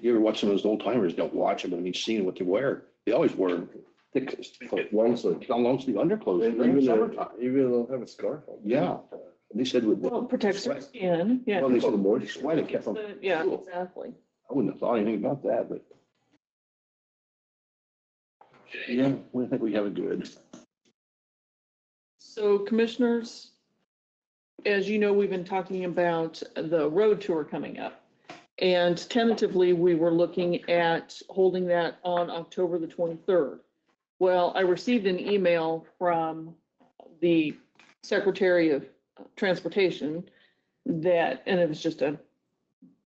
You ever watch some of those old timers? Don't watch them, but I mean, seeing what they wear. They always wear thick, long sleeve underclothes. Even they'll have a scarf on. Yeah. They said with Well, it protects their skin, yeah. Well, they said the more sweat it kept them. Yeah, cool. exactly. I wouldn't have thought anything about that, but. Yeah, we think we have it good. So commissioners, as you know, we've been talking about the road tour coming up. And tentatively, we were looking at holding that on October the 23rd. Well, I received an email from the Secretary of Transportation that, and it was just a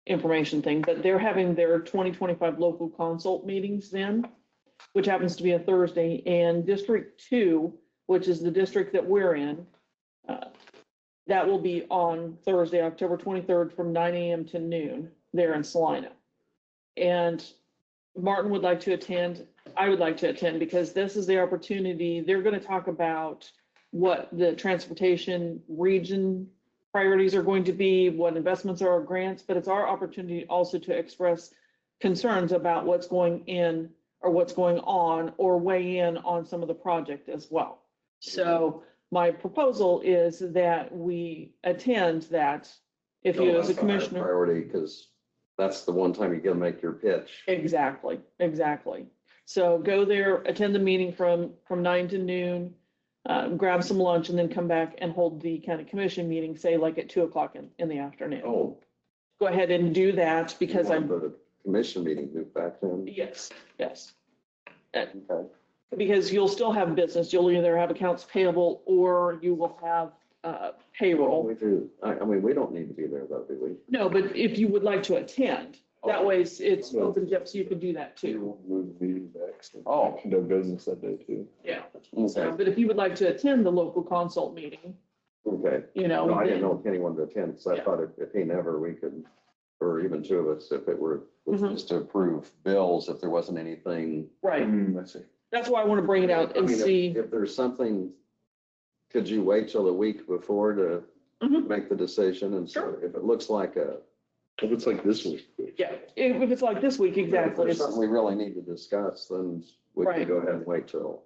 information thing, but they're having their 2025 local consult meetings then, which happens to be a Thursday, and District 2, which is the district that we're in, that will be on Thursday, October 23rd from 9 a.m. to noon there in Salina. And Martin would like to attend. I would like to attend because this is the opportunity. They're going to talk about what the transportation region priorities are going to be, what investments are, grants, but it's our opportunity also to express concerns about what's going in or what's going on or weigh in on some of the project as well. So my proposal is that we attend that if you as a commissioner. Priority, because that's the one time you get to make your pitch. Exactly. So go there, attend the meeting from 9 to noon, grab some lunch and then come back and hold the county commission meeting, say like at 2 o'clock in the afternoon. Oh. Go ahead and do that because I'm. The commission meeting moved back then? Yes. Okay. Because you'll still have business. You'll either have accounts payable or you will have payroll. We do. I mean, we don't need to be there though, do we? No, but if you would like to attend, that way it's open up so you can do that too. Move the meeting back. Oh. No business that day too. Yeah. Okay. So, but if you would like to attend the local consult meeting, Okay. you know. No, I didn't know if anyone would attend, so I Yeah. thought if he never, we could, or even two of us, if it were Mhm. just to approve bills, if there wasn't anything. Right. I see. That's why I want to bring it out and I mean, see. If there's something, could you wait till the week before to Mhm. make the decision? And so Sure. if it looks like If it's like this week. Yeah, if it's like this week, if exactly. there's something we really need to discuss, then we Right. can go ahead and wait till.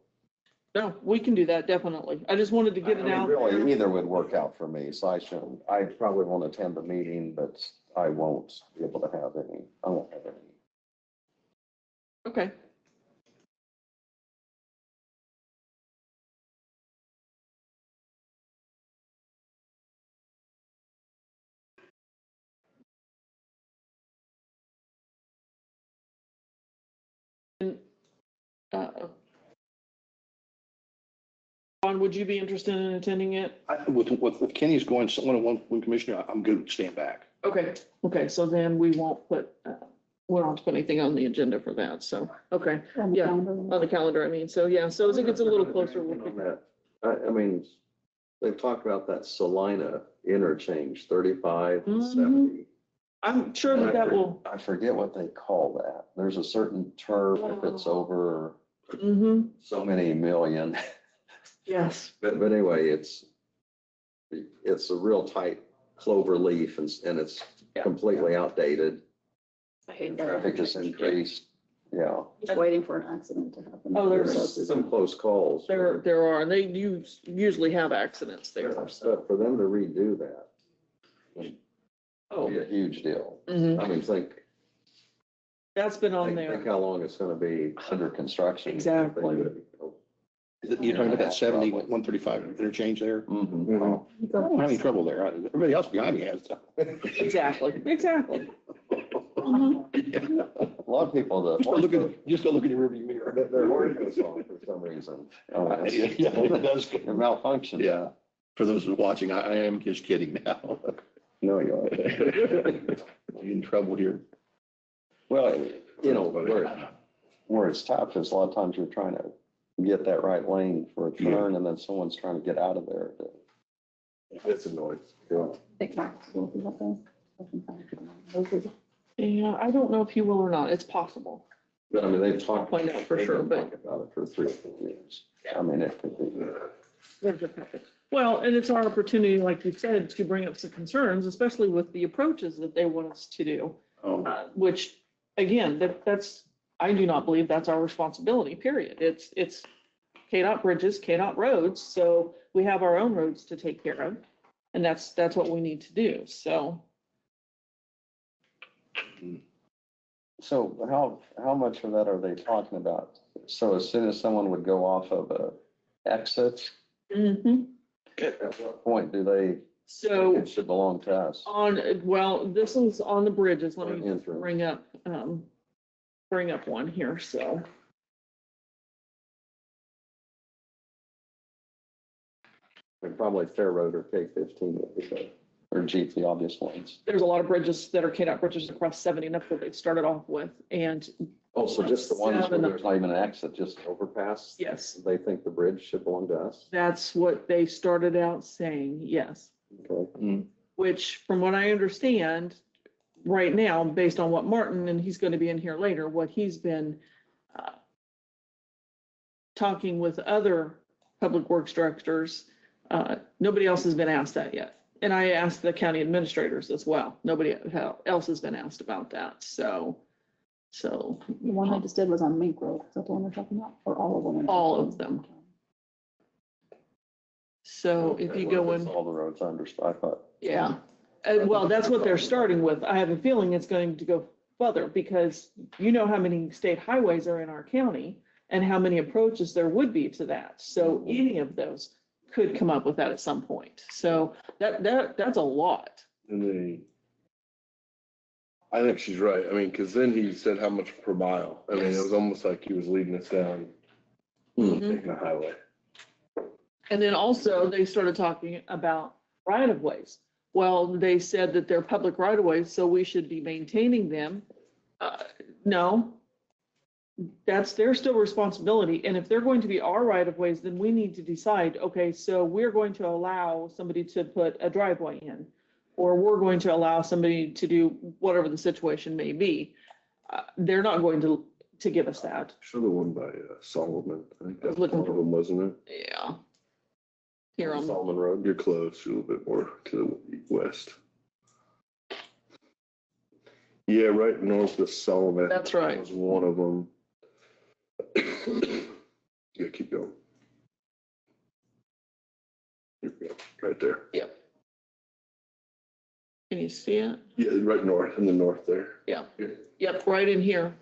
No, we can do that, definitely. I just wanted to get it out. Really, either would work out for me, so I probably won't attend the meeting, but I won't be able to have any, I won't have any. Okay. Ron, would you be interested in attending it? With Kenny's going, one commissioner, I'm good to stand back. Okay, so then we won't put, we don't have to put anything on the agenda for that, so, okay. Yeah, on the calendar, I mean, so yeah, so as it gets a little closer, we'll pick that. I mean, they've talked about that Salina interchange, 35 and Mhm. 70. I'm sure that will. I forget what they call that. There's a certain term if it's over Mm-hmm, so many million. yes. But anyway, it's a real tight clover leaf and it's Yeah. completely outdated. I hate that. Traffic has increased. Yeah. Just waiting for an accident to happen. Oh, There's some close calls. There are, and they usually have accidents there, so. But for them to redo that Oh, would be a huge deal. mhm. I mean, think That's been on think there. how long it's gonna be under construction. Exactly. You're talking about that 70, 135 interchange there? Mhm. I don't have any trouble there. Everybody else behind me has. Exactly. Mhm. A lot of people, Just go look in your rearview mirror. their horn goes off for some reason. Yeah, it does. It malfunctions. Yeah. For those who are watching, I am just kidding now. No, you aren't. You're in trouble here. Well, you know, where it's tough is a lot of times you're trying to get that right lane for a turn and then someone's trying to get out of there. It's annoying. Yeah. Yeah, I don't know if he will or not. It's possible. But I mean, they've talked. I'll find out for sure, but- About it for 3 or 4 years. I mean, it could be. There's a packet. Well, and it's our opportunity, like you said, to bring up some concerns, especially with the approaches that they want us to do. Which, again, that's, I do not believe that's our responsibility, period. It's KDOT bridges, KDOT roads, so we have our own roads to take care of. And that's what we need to do, so. So how much of that are they talking about? So as soon as someone would go off of a exit, Mhm. at what point do they, So it should belong to us? well, this is on the bridges. Let Or me entrance. bring up one here, so. And probably Fair Road or K-15 or Jeep, the obvious ones. There's a lot of bridges that are KDOT bridges across 70 and that's what they started off with. And Oh, so just the ones where Seven. there's not even an exit, just overpass? yes, They think the bridge should belong to us? that's what they started out saying, yes. Okay. Which, from what I understand, right now, based on what Martin, and he's going to be in here later, what he's been talking with other public works directors, nobody else has been asked that yet. And I asked the county administrators as well. Nobody else has been asked about that. So The one I just did was on Mink Road. Is that the one we're talking about? Or all of them? all of them. So if you go in, All the roads under, I thought. yeah. Well, that's what they're starting with. I have a feeling it's going to go further because you know how many state highways are in our county and how many approaches there would be to that. So any of those could come up with that at some point. So that's a lot. And I think she's right. I mean, because then he said how much per mile. I mean, it was almost like he was leading us down taking a highway. And then also they started talking about right of ways. Well, they said that they're public right of ways, so we should be maintaining them. No, that's their still responsibility. And if they're going to be our right of ways, then we need to decide, okay, so we're going to allow somebody to put a driveway in, or we're going to allow somebody to do whatever the situation may be. They're not going to give us that. Show the one by Solomon. I think that's Looking one of them, wasn't it? Yeah. Here on, Solomon Road. You're close, you're a little bit more to the west. Yeah, right north of Solomon. that's right. Was one of them. Yeah, keep going. Here we go, right there. Yep. Can you see it? Yeah, right north, in the north there. Yeah. Yeah. Yep, right in here.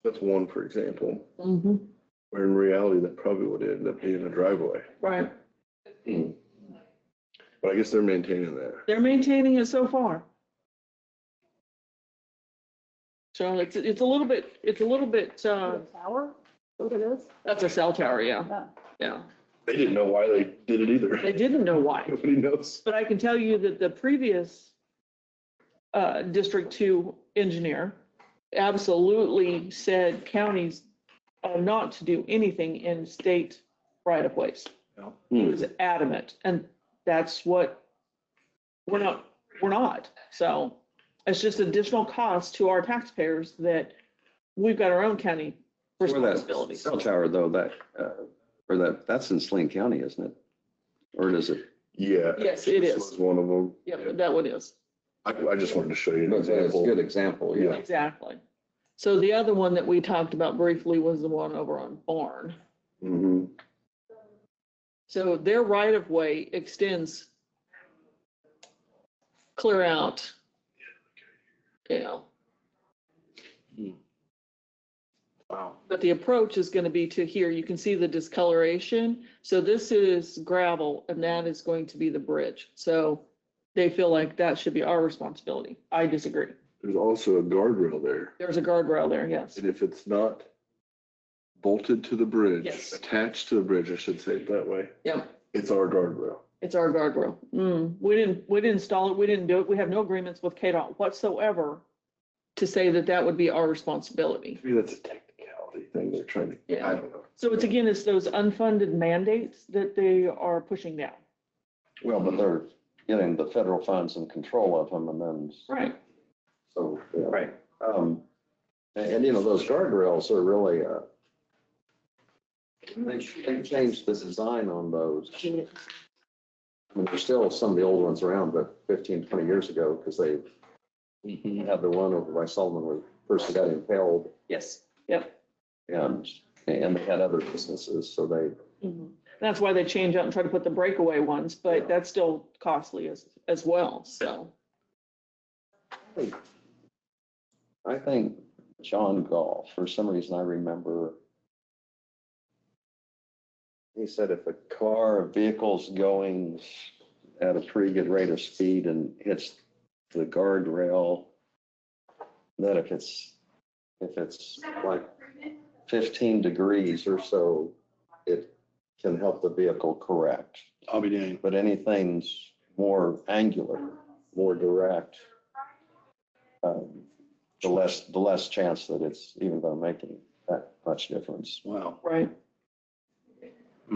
That's one, for example, Mm-hmm. where in reality, that probably would end up being a driveway. Right. But I guess they're maintaining that. They're maintaining it so far. So it's a little bit, Tower? What it is? that's a cell tower, yeah, Yeah. yeah. They didn't know why they did it either. They didn't know why, Nobody knows. but I can tell you that the previous District 2 engineer absolutely said counties are not to do anything in state right-of-ways. He was adamant, and that's what we're not. So it's just additional cost to our taxpayers that we've got our own county Where that responsibilities. cell tower though, that's in Saline County, isn't it? Or is it? Yeah. Yes, it this is. was one of them. Yep, that one is. I just wanted to show you an It's a example. good example, yeah. Exactly. So the other one that we talked about briefly was the one over on Barn. Mm-hmm. So their right of way extends clear out. Yeah. Wow. But the approach is going to be to here. You can see the discoloration. So this is gravel and that is going to be the bridge. So they feel like that should be our responsibility. I disagree. There's also a guardrail there. There's a guardrail there, yes. And if it's not bolted to the bridge, Yes. attached to the bridge, I should say it that way, Yep, it's our guardrail. it's our guardrail. We didn't install it. We didn't do it. We have no agreements with KDOT whatsoever to say that that would be our responsibility. Maybe that's a technicality thing they're trying to, Yeah. I don't know. So it's again, it's those unfunded mandates that they are pushing down. Well, but they're getting the federal funds and control of them and then. Right, So, yeah. right. And you know, those guardrails are really, They changed the design on those. I mean, there's still some of the old ones around, but 15, 20 years ago, because they had the one over by Solomon where the person got impaled Yes, yep. and they had other businesses, so they, Mhm. That's why they change out and try to put the breakaway ones, but Yeah. that's still costly as well, so. I think John Golf, for some reason I remember, he said if a car, a vehicle's going at a pretty good rate of speed and hits the guardrail, that if it's like 15 degrees or so, it can help the vehicle correct. I'll be dang. But anything's more angular, more direct, the less chance that it's even going to make that much difference. Wow. Right.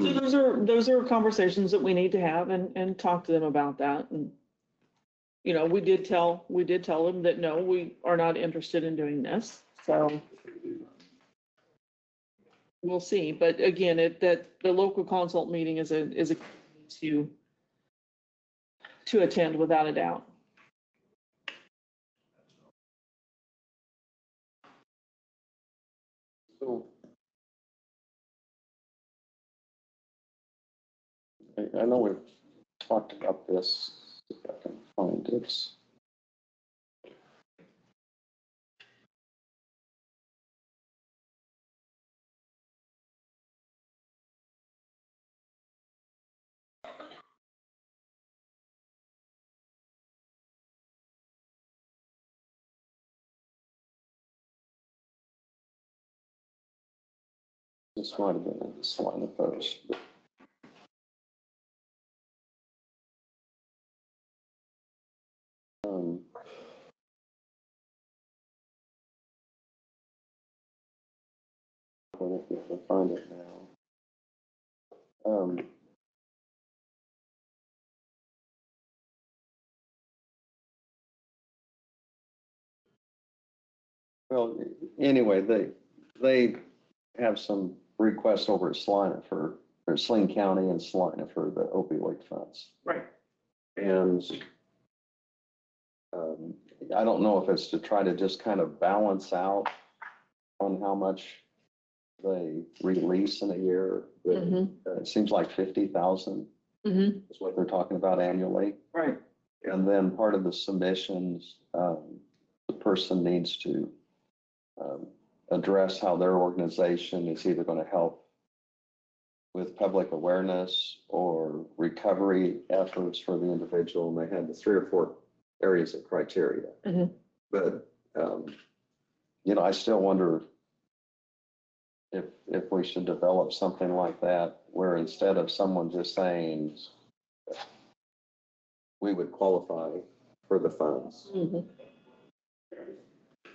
So those are conversations that we need to have and talk to them about that. And, you know, we did tell them that, no, we are not interested in doing this. So we'll see. But again, that the local consult meeting is a to attend without a doubt. So I know we've talked about this, if I can find it. This might have been in the Salina Post. But I don't know if I can find it now. Well, anyway, they have some requests over at Salina or Sling County and Salina for the opioid funds. Right. And I don't know if it's to try to just kind of balance out on how much they release in a year. But it seems like 50,000 is what they're talking about annually. Right. And then part of the submissions, the person needs to address how their organization is either going to help with public awareness or recovery efforts for the individual. And they had the 3 or 4 areas of criteria. But, you know, I still wonder if we should develop something like that, where instead of someone just saying, we would qualify for the funds.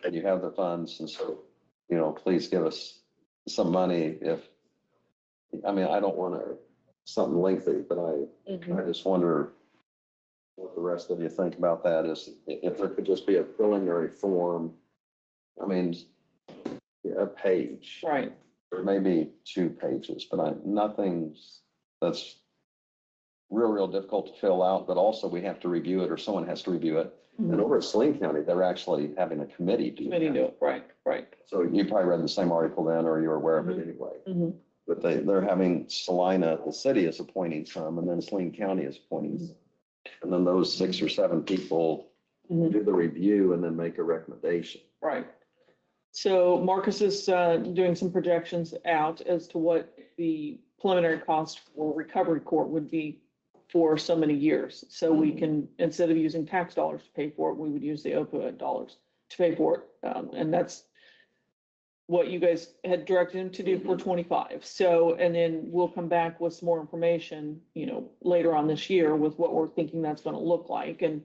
And you have the funds, and so, you know, please give us some money I don't want something lengthy, but I just wonder what the rest of you think about that, is if there could just be a preliminary form, I mean, a page. Right. Or maybe 2 pages, but nothing that's real difficult to fill out, but also we have to review it, or someone has to review it. And over at Sling County, they're actually having a committee do it. Right. So you probably read the same article then, or you're aware of it anyway. But they're having Salina, the city is appointing some, and then Sling County is appointing some. And then those 6 or 7 people do the review and then make a recommendation. Right. So Marcus is doing some projections out as to what the preliminary cost for recovery court would be for so many years. So we can, instead of using tax dollars to pay for it, we would use the opioid dollars to pay for it. And that's what you guys had directed him to do for 25. So, and then we'll come back with some more information, you know, later on this year with what we're thinking that's going to look like. And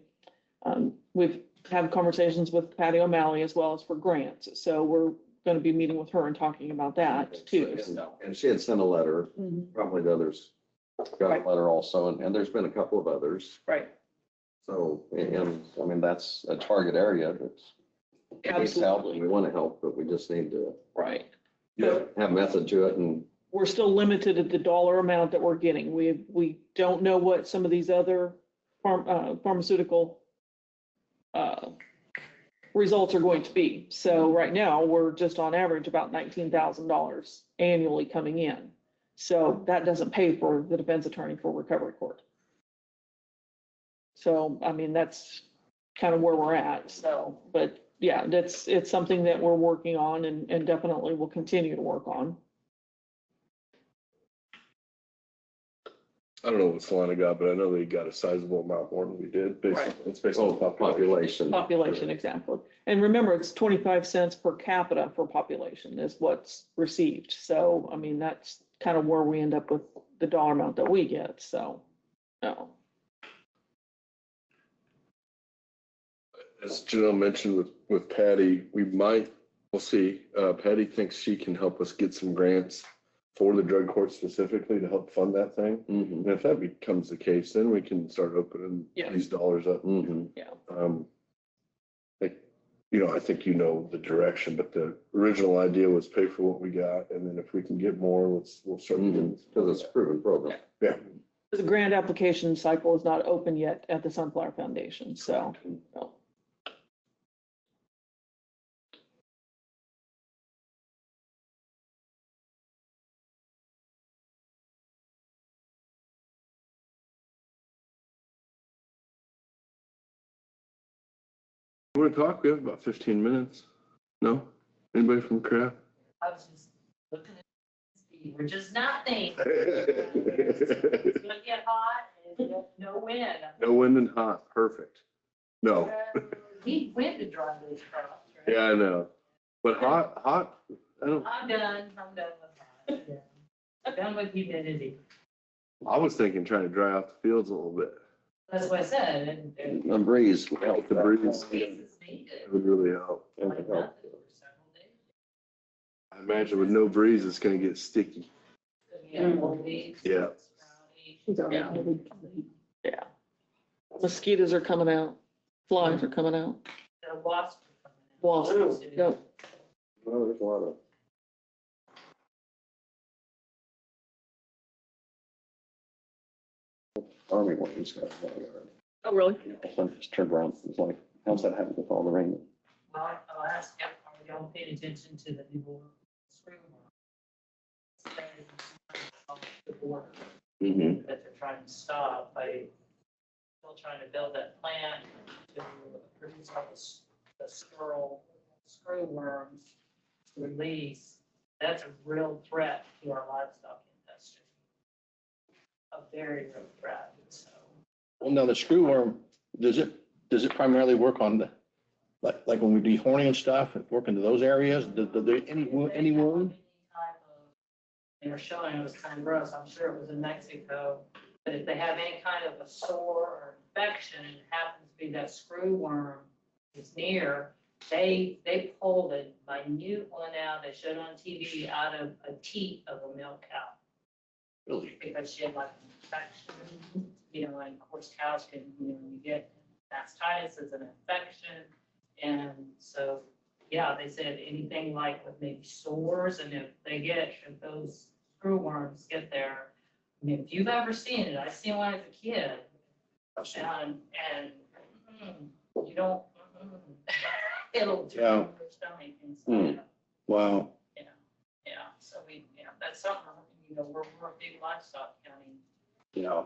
we've had conversations with Patty O'Malley as well as for grants. So we're going to be meeting with her and talking about that too. And she had sent a letter, probably the others got a letter also, and there's been a couple of others. Right. So, and I mean, that's a target area that's needs help, and we want to help, but we just need to Right. have method to it and we're still limited at the dollar amount that we're getting. We don't know what some of these other pharmaceutical results are going to be. So right now, we're just on average about $19,000 annually coming in. So that doesn't pay for the defense attorney for recovery court. So, I mean, that's kind of where we're at. So, but yeah, it's something that we're working on and definitely will continue to work on. I don't know what Salina got, but I know they got a sizable amount more than we did. Right. It's based on population. Population, exactly. And remember, it's 25 cents per capita for population is what's received. So, I mean, that's kind of where we end up with the dollar amount that we get. So, no. As Janelle mentioned with Patty, we'll see. Patty thinks she can help us get some grants for the drug court specifically to help fund that thing. Mm-hmm. And if that becomes the case, then we can start opening Yeah. these dollars up. Mm-hmm. I think you know the direction, but the original idea was pay for what we got, and then if we can get more, we'll start. Because it's a proven program. Yeah. The grant application cycle is not open yet at the Sunflower Foundation. So, no. You want to talk? We have about 15 minutes. No? Anybody from craft? I was just looking at speed, which is nothing. It's gonna get hot and no wind. No wind and hot. Perfect. No. Need wind to drive those trucks, right? Yeah, I know. But hot, I don't, I'm done with hot. Yeah. I'm done with humidity. I was thinking trying to dry out the fields a little bit. That's what I said, and A breeze would help. The breeze. space is needed. It would really help. It Like would nothing help. for several days. I imagine with no breeze, it's going to get sticky. It's gonna be moldy, Yeah. sprouty. She's already Yeah. moving. Yeah. Mosquitoes are coming out. Flies are coming out. The wasps are coming in. Wasps, yep. Well, there's a lot of. Army workers got that. Oh, really? Some just turned around, it was like, how's that happen with all the rain? Well, I'll ask you, are y'all paying attention to the new screw mark? The border Mm-hmm. that they're trying to stop by still trying to build that plant to produce all the screw worms to release. That's a real threat to our livestock industry. A very real threat, so. Well, now the screw worm, does it primarily work on the, like when we do horning and stuff, work into those areas? Do there any wound? They were showing it was kind of gross. I'm sure it was in Mexico. But if they have any kind of a sore or infection, and it happens to be that screw worm is near, they pulled a minute one out, they showed on TV, out of a teat of a milk cow. Really? Because she had like an infection, and of course cows can, you get mastitis as an infection. And so, yeah, they said anything like with maybe sores, and if those screw worms get there, I mean, if you've ever seen it, I seen one as a kid, and you don't, it'll turn Yeah. your stomach inside. Wow. Yeah, so that's something, we're a big livestock county Yeah.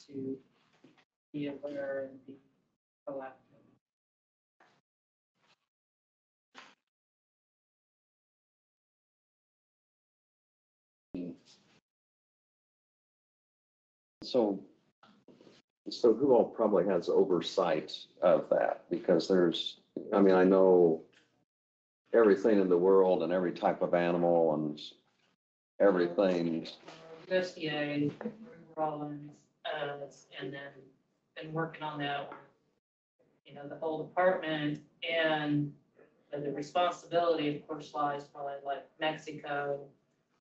to be aware and be proactive. So who all probably has oversight of that? Because I know everything in the world and every type of animal and everything. USDA, Rollins, and then been working on that, the whole department, and the responsibility, of course, lies probably like Mexico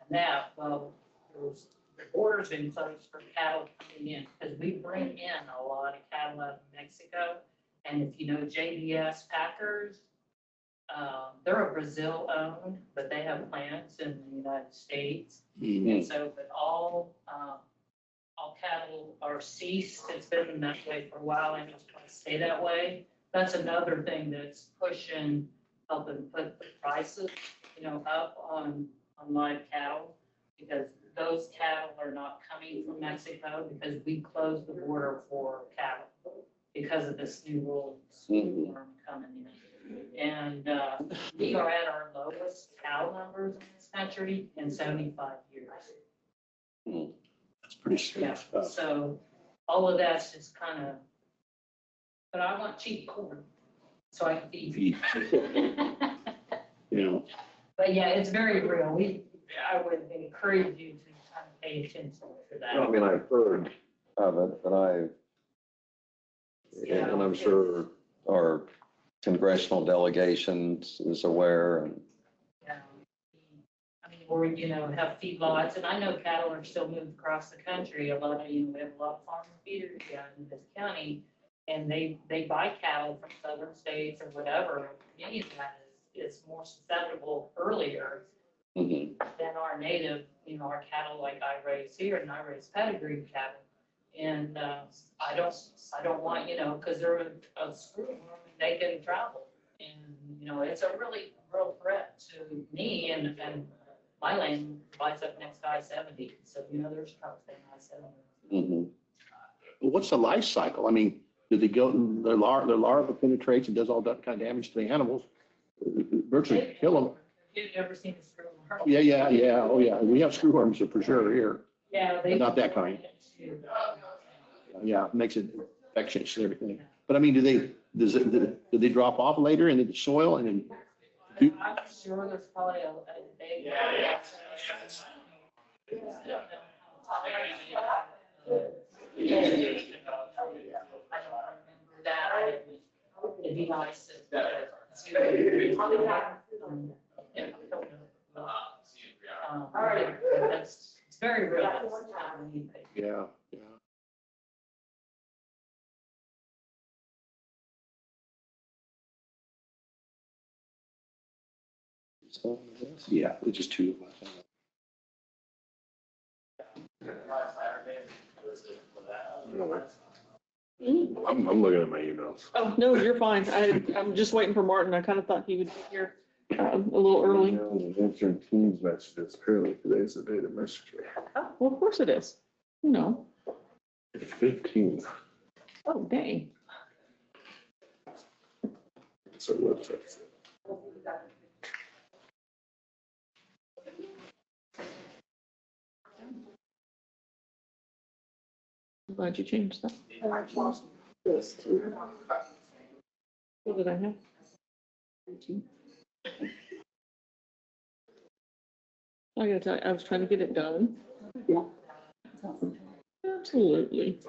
and that. Well, there's the borders in place for cattle coming in, because we bring in a lot of cattle out of Mexico. And if you know JBS Packers, they're a Brazil owned, but they have plants in the United States. Mm. And so, but all cattle are ceased. It's been that way for a while and it's going to stay that way. That's another thing that's pushing, helping put the prices, up on live cattle. Because those cattle are not coming from Mexico because we closed the border for cattle because of this new rules coming in. And we are at our lowest cow numbers in this country in 75 years. That's pretty Yeah, strange. so all of that's just kind of, but I want cheap corn, so I can feed. You know, But yeah, it's very real. I would encourage you to kind of pay attention to I that. mean, I've heard of it, but and I'm sure our congressional delegations is aware and. Yeah. I mean, or, have feedlots, and I know cattle are still moved across the country. A lot of, we have a lot of farm feeders down in this county, and they buy cattle from southern states or whatever. Many of that is more susceptible earlier than our native, our cattle like I raise here, and I raise pedigree cattle. And I don't want, because they're a screw worm, they can travel. And, it's a really real threat to me and my land lies up next to I-70. So, there's trucks in I-70. what's the life cycle? I mean, do they go, their larva penetrates and does all that kind of damage to the animals? Virtually kill them. You've never seen a screw worm? Yeah. Oh, yeah. We have screwworms for sure here. Yeah. But not that kind. Yeah, it makes it infectious and everything. But I mean, do they drop off later into the soil and then? I'm sure there's probably a big. Yeah. I don't remember that. It'd be nice if. It's very real. Yeah. Yeah, it's just two of us. I'm looking at my emails. Oh, no, you're fine. I'm just waiting for Martin. I kind of thought he would be here a little early. Answering Teams messages. Apparently today's the day to message me. Oh, well, of course it is. No. 15. Oh, dang. That's our website. I'm glad you changed that. This too. What did I have? I gotta tell you, I was trying to get it done. Yeah. Absolutely.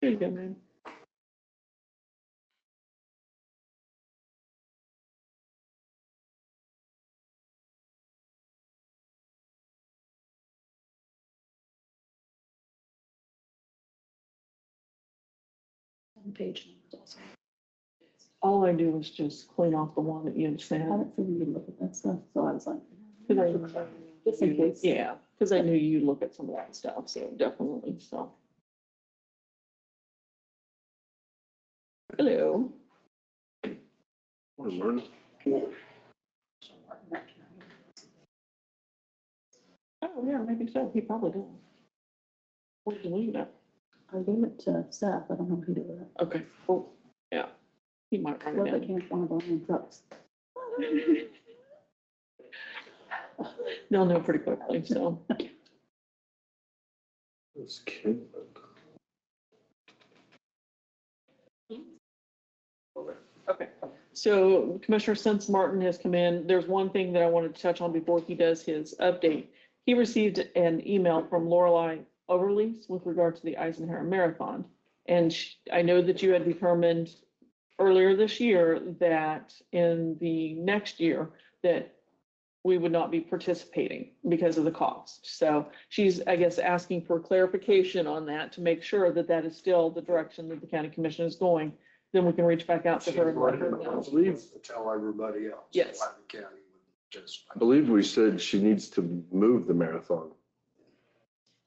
There you go, man. Page numbers also. All I do is just clean off the one that you I sent. haven't seen you look at that stuff, so I was like. Just in case. Yeah, because I knew you look at some of that stuff, so definitely, so. Hello. We're learning. Oh, yeah, maybe so. He probably did. Where did you leave it? I gave it to staff. I don't know who did it. Okay, well, yeah. He might write Well, it they down. can't, one of our own trucks. They'll know pretty quickly, so. This kid. Okay, so Commissioner, since Martin has come in, there's one thing that I wanted to touch on before he does his update. He received an email from Lorelei Overlease with regard to the Eisenhower Marathon. And I know that you had determined earlier this year that in the next year that we would not be participating because of the cost. So she's, I guess, asking for clarification on that to make sure that that is still the direction that the county commission is going. then we can reach back out to her and let her I know. believe, Tell everybody else. Yes. Why the county would just. I believe we said she needs to move the marathon.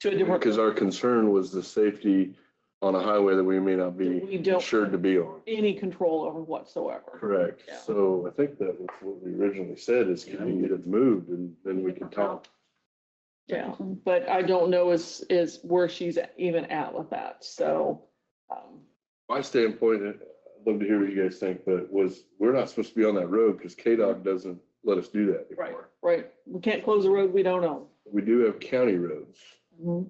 To a different, Because our concern was the safety on a highway that we may not we be don't insured to be on. any control over whatsoever. Correct. Yeah. So I think that was what we originally said is can you get it moved and then we can talk. Yeah, but I don't know is where she's even at with that, so, My standpoint, I'd love to hear what you guys think, but we're not supposed to be on that road because KDOT doesn't let us do that right, anymore. right. We can't close a road we don't own. We do have county roads. Mhm.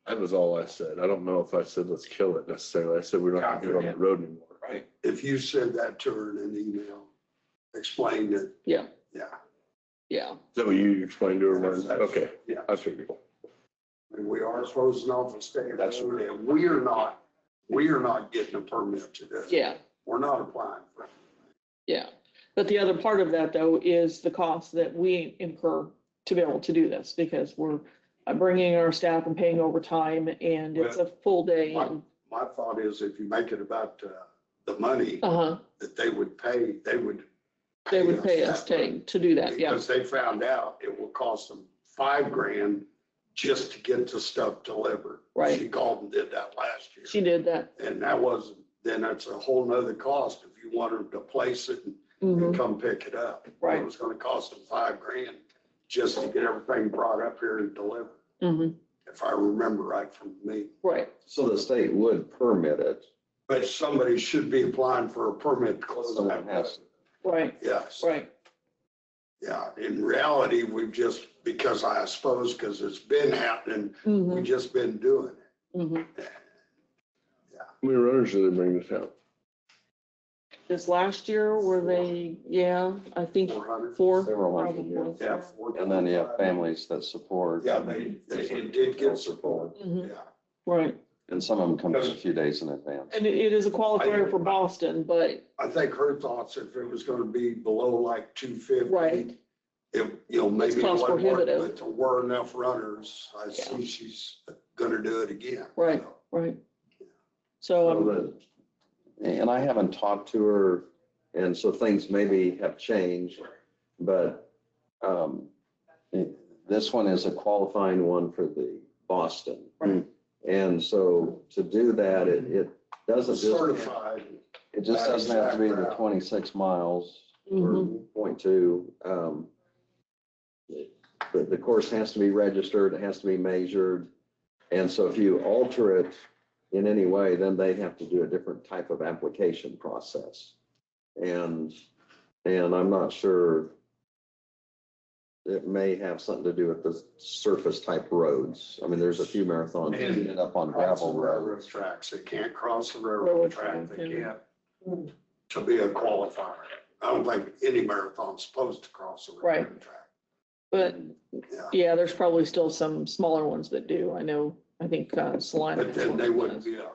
That was all I said. I don't know if I said let's kill it necessarily. I said we're not gonna get on that road anymore. Right. If you send that to her in an email, explain it. Yeah. Yeah. Yeah, Is that what you explained to her? Martin? That's- Okay, Yeah. I figured. And we are closing off a state That's road and we are not getting a permit to this. yeah, We're not applying for it. yeah. But the other part of that though is the cost that we incur to be able to do this because we're bringing our staff and paying overtime and it's a full day. and- My thought is if you make it about the money Uh-huh, that they would pay, they would. they would pay us that to do that, yeah, Because they found out it will cost them $5,000 just to get the stuff delivered. Right. She called and did that last year. she did that. And that wasn't, then that's a whole nother cost if you wanted to place it and Mhm. come pick it up. Right. It was gonna cost them $5,000 just to get everything brought up here and delivered, Mhm. if I remember right from me. Right, So the state would permit it. But somebody should be applying for a permit to close Someone that has road. right, Yes. right, Yeah, in reality, we've just, because I suppose, because it's been happening, mhm, we've just been doing it. mhm. How many runners did they bring to town? This last year, were they, yeah, I think 400. four, Several hundred, probably. Yeah. And then you have families that support. Yeah, they did get support, Mhm. yeah. Right, And some of them come just a few days in advance. and it is a qualifier for Boston, but, I think her thoughts, if it was gonna be below like 250. Right. It, maybe it cost wouldn't work, prohibitive. but there were enough runners, I Yeah. see she's gonna do it again. Right. So, right. So So, that- And I haven't talked to her, and so things maybe have changed, but this one is a qualifying one for the Boston. Right. And so to do that, it doesn't just, Certified, it just doesn't have to be the 26 miles or mhm, 0.2. The course has to be registered, it has to be measured. And so if you alter it in any way, then they have to do a different type of application process. And I'm not sure, it may have something to do with the surface type roads. I mean, there's a few marathons that And end up on cross the gravel railroad roads. tracks, they can't cross the Railroad railroad track, track, they yeah. can't, to be a qualifier. I don't think any marathon's supposed to cross the Right. railroad track. but, Yeah. yeah, there's probably still some smaller ones that do, I think Salina. But then they wouldn't be a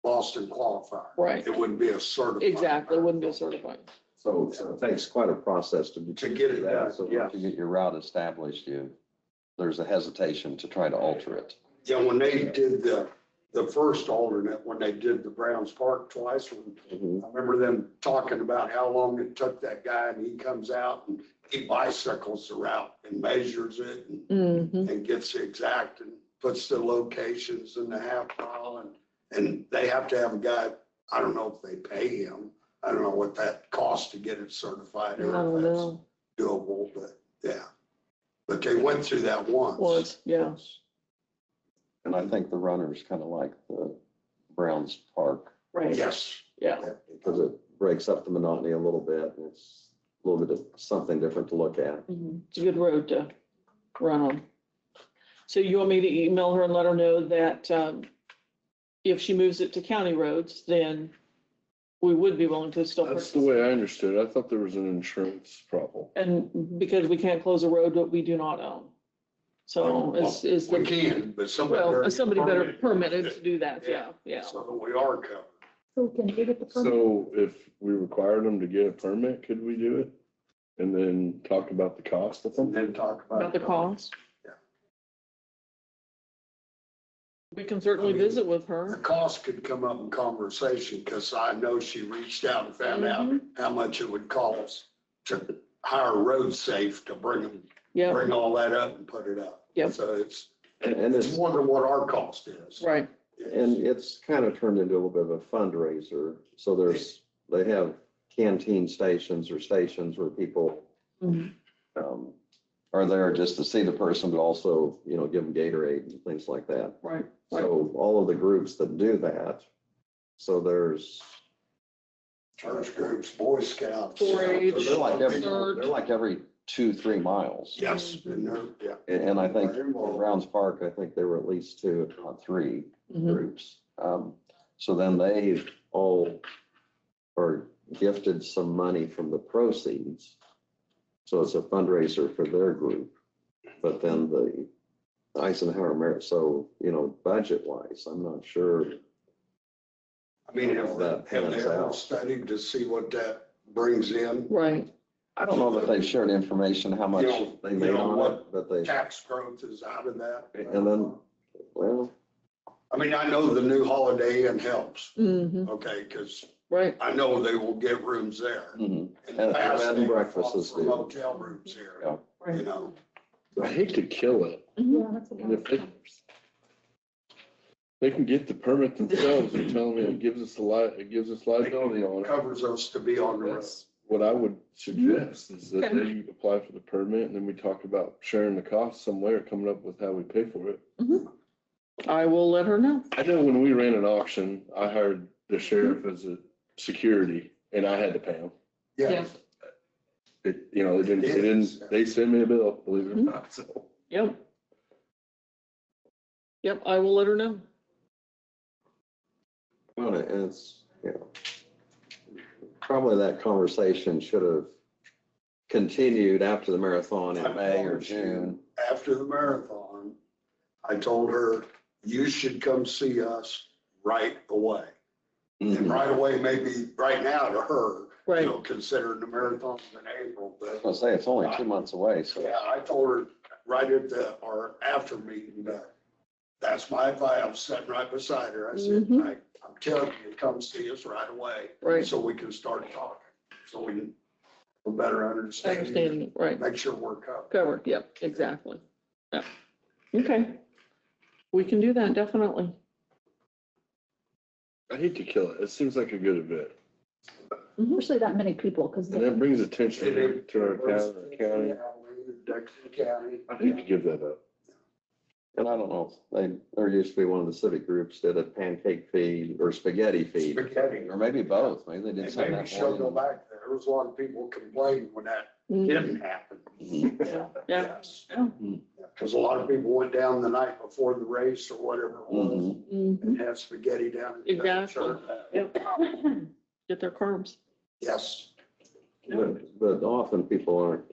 Boston qualifier. Right. It wouldn't be a certified. Exactly, wouldn't be certified. So it takes quite a process to To get it done, So yeah. once you get your route established, there's a hesitation to try to alter it. Yeah, when they did the first alternate, when they did the Browns Park twice, I remember them talking about how long it took that guy, and he comes out and he bicycles the route and measures it Mhm. and gets the exact and puts the locations in the half mile, and they have to have a guy, I don't know if they pay him. I don't know what that costs to get it certified I or don't if that's know. doable, but yeah. But they went through that once. Well, it's, yeah, And I think the runners kind of like the Browns Park right, Yes. yeah, because it breaks up the monotony a little bit. And it's a little bit of something different to look at. mhm. It's a good road to run on. So you want me to email her and let her know that, if she moves it to county roads, then we would be willing to still. That's the way I understood it. I thought there was an insurance problem. And because we can't close a road that we do not own. So is We the, can, but somebody. well, somebody better permitted to do that, yeah, yeah. So that we are covered. So can you get the permit? So if we required them to get a permit, could we do it? And then talk about the cost of And them? then talk about. About the cost? We can certainly visit with The her. cost could come up in conversation, because I know she reached out and found out how much it would cost to hire road safe to Yeah, bring all that up and put it up. Yep. So it's And it's, more than what our cost is. right. and it's kind of turned into a little bit of a fundraiser. So they have canteen stations or stations where people Mhm. are there just to see the person, but also, give them Gatorade and things like that. Right. So all of the groups that do that, so there's, Church groups, Boy Scouts. 4-H. they're like every, Third. they're like every 2-3 miles. Yes, and they're, yeah. And I think Very in involved. Browns Park, I think there were at least 2, if not 3 Mhm. groups. So then they all are gifted some money from the proceeds. So it's a fundraiser for their group. But then the Eisenhower Merit, so, budget wise, I'm not sure. I mean, How that have they pans ever out. studied to see what that brings in? Right. I don't know that they've shared information, how much they You made know on what it, but they, Tax growth is out of that. and then, well, I mean, I know the new Holiday Inn helps, Hmm. okay, because Right. I know they will get rooms there. mhm. In the And past, bed and they breakfast fought is for good. motel rooms here, Yeah. you know. I hate to kill it. Yeah, that's a And lot. if they can get the permit themselves and tell me it gives us it gives us liability on it. Covers us to be on the road. That's what I would suggest is that Okay. they apply for the permit and then we talk about sharing the cost somewhere, coming up with how we pay for it. I will let her know. I know when we ran an auction, I hired the sheriff as a security and I had to pay him. Yeah, They sent me a bill, believe it or not, so. Yep. Yep, I will let her know. Well, and it's, probably that conversation should have continued after the marathon in May or June. after the marathon, I told her, you should come see us right away. And Mhm. right away, maybe right now to her, Right. considering the marathon's in April, I was but gonna say, it's only 2 months away, so. yeah, I told her right at our after meeting, that's my advice. I'm sitting right beside her. I said, Mhm. I'm telling you, come see us right away. Right. So we can start talking, so we can have a better understanding, Understanding, right. make sure we're covered. Covered, yep, exactly. Yeah. Okay. We can do that, definitely. I hate to kill it. It seems like a good event. Especially that many people, because And that brings attention to our county. Dickinson County. I hate to give that up. And I don't know, there used to be one of the civic groups did a pancake feed or spaghetti feed. Spaghetti. Or maybe both, maybe they did And something maybe that she'll go morning. back there. There was a lot of people complaining when that Mhm. didn't happen. Mhm. Yeah. Yes. Yeah. Because a lot of people went down the night before the race or whatever it was Mhm. Mhm. and had spaghetti down. at the Exactly. church. Yep. Get their carbs. Yes. But often people aren't,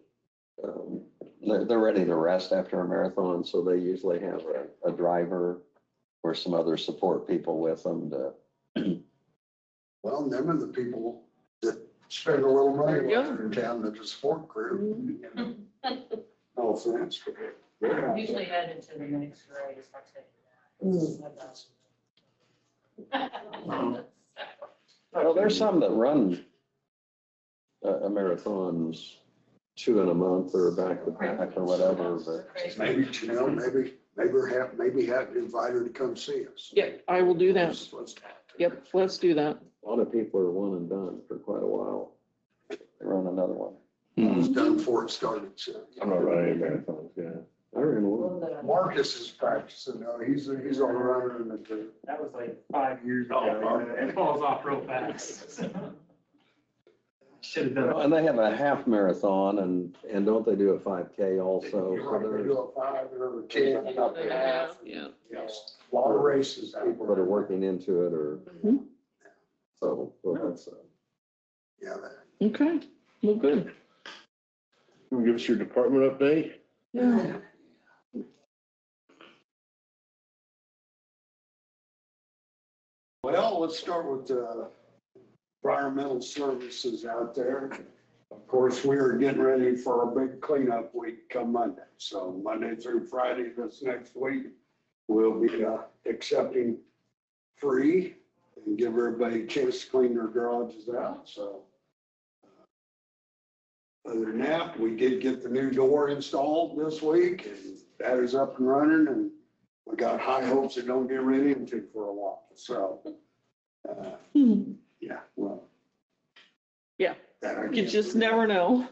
they're ready to rest after a marathon, so they usually have a driver or some other support people with them to, Well, them are the people that spend a little money Yeah. while they're in town, the support crew. No offense. but- Usually headed to the next race, I'll tell you that. well, there's some that run a marathons 2 in a month or back to back or whatever, but. Maybe, maybe have invite her to come see us. Yeah, I will do that. Let's talk to her. Yep, let's do that. A lot of people are one and done for quite a while. They run another one. It was done before it started, so. I'm not running any marathons, yeah. I ran one. Marcus is practicing now. He's on the runner and the. That was like 5 years ago, Oh, and it falls off real fast. Should have done it. And they have a half marathon and don't they do a 5K also? You're So right, they there's do a 5 or a 10. Yeah. Yes, a lot of races. people that are working into it or, Mhm. so, well, that's, Yeah, Okay, well, good. You want to give us your department update? Yeah. well, let's start with the environmental services out there. Of course, we are getting ready for our big cleanup week come Monday. So Monday through Friday this next week, we'll be accepting free and give everybody a chance to clean their garages out, so. Other than that, we did get the new door installed this week and that is up and running and we got high hopes it don't get ran into for a while, so. Yeah, well. Yeah. that I You can't just do. never know.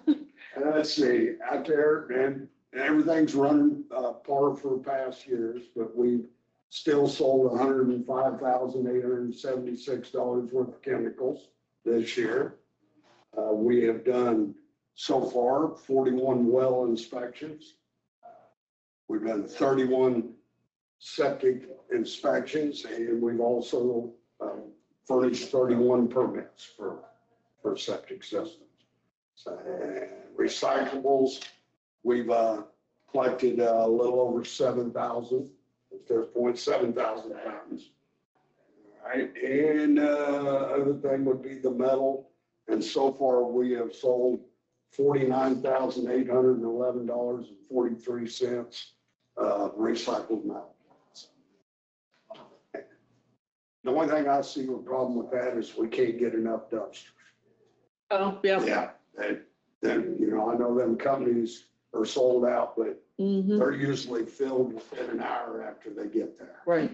Let's see, out there, and everything's running, par for past years, but we still sold $105,876 worth of chemicals this year. We have done so far 41 well inspections. We've done 31 septic inspections, and we've also furnished 31 permits for septic systems. So, and recyclables, we've collected a little over 7,000, at this point, 7,000 pounds. All right, and other thing would be the metal, and so far we have sold $49,811.43 recycled metal. The only thing I see a problem with that is we can't get enough dumpsters. Oh, yeah. Yeah, then, you know, I know them companies are sold out, but Mhm. they're usually filled within an hour after they get there. Right.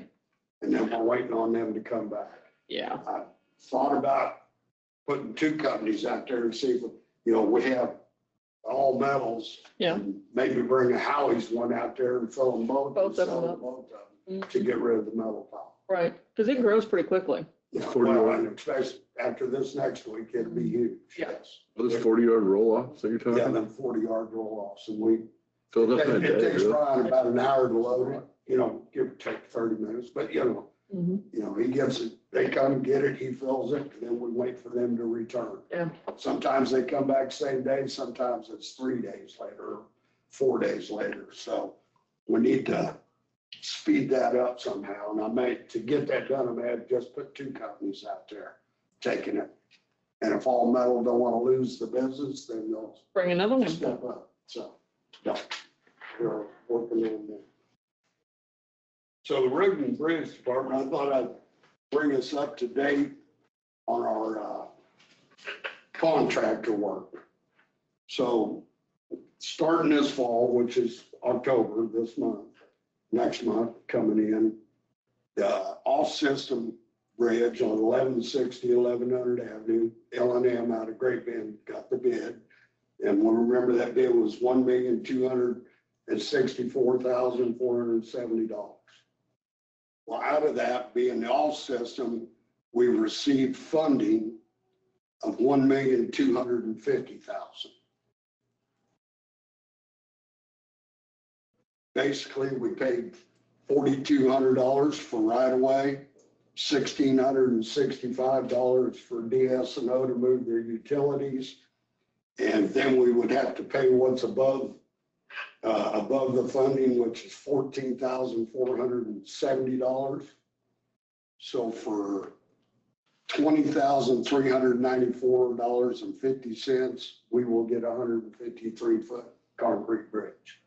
And then we're waiting on them to come back. Yeah. I thought about putting two companies out there and see if, you know, we have all metals. Yeah. and Maybe bring a Howie's one out there and fill them both. Both and of them sell up. both of them Mhm. To get rid of the metal pile. Right. Because it grows pretty quickly. Yeah, 40 well, yard. and especially after this next week, it'll be huge. Yeah. Yes. Well, this 40-yard roll-off, so you're Yeah, talking? them 40-yard roll-offs, and we, Filled up in a it day, takes really? Brian about an hour to load it, you know, give or take 30 minutes, but Mhm. you know, he gives it, they come get it, he fills it, and then we wait for them to return. Yeah. Sometimes they come back same day, sometimes it's 3 days later, or 4 days later, so we need to speed that up somehow, and to get that done, I may have just put two companies out there taking it. And if all metal don't want to lose the business, then they'll Bring another one. step up, so, yeah, we're working on that. So the road and bridge department, I thought I'd bring us up to date on our contractor work. So starting this fall, which is October, this month, next month coming in, the off-system bridge on 1160, 1100 Avenue, L&M out of Great Bend got the bid. And we'll remember that bid was $1,264,470. Well, out of that, being the off-system, we received funding of $1,250,000. Basically, we paid $4,200 for right-of-way, $1,665 for DS&O to move their utilities. And then we would have to pay what's above the funding, which is $14,470. So for $20,394.50, we will get a 153-foot concrete bridge.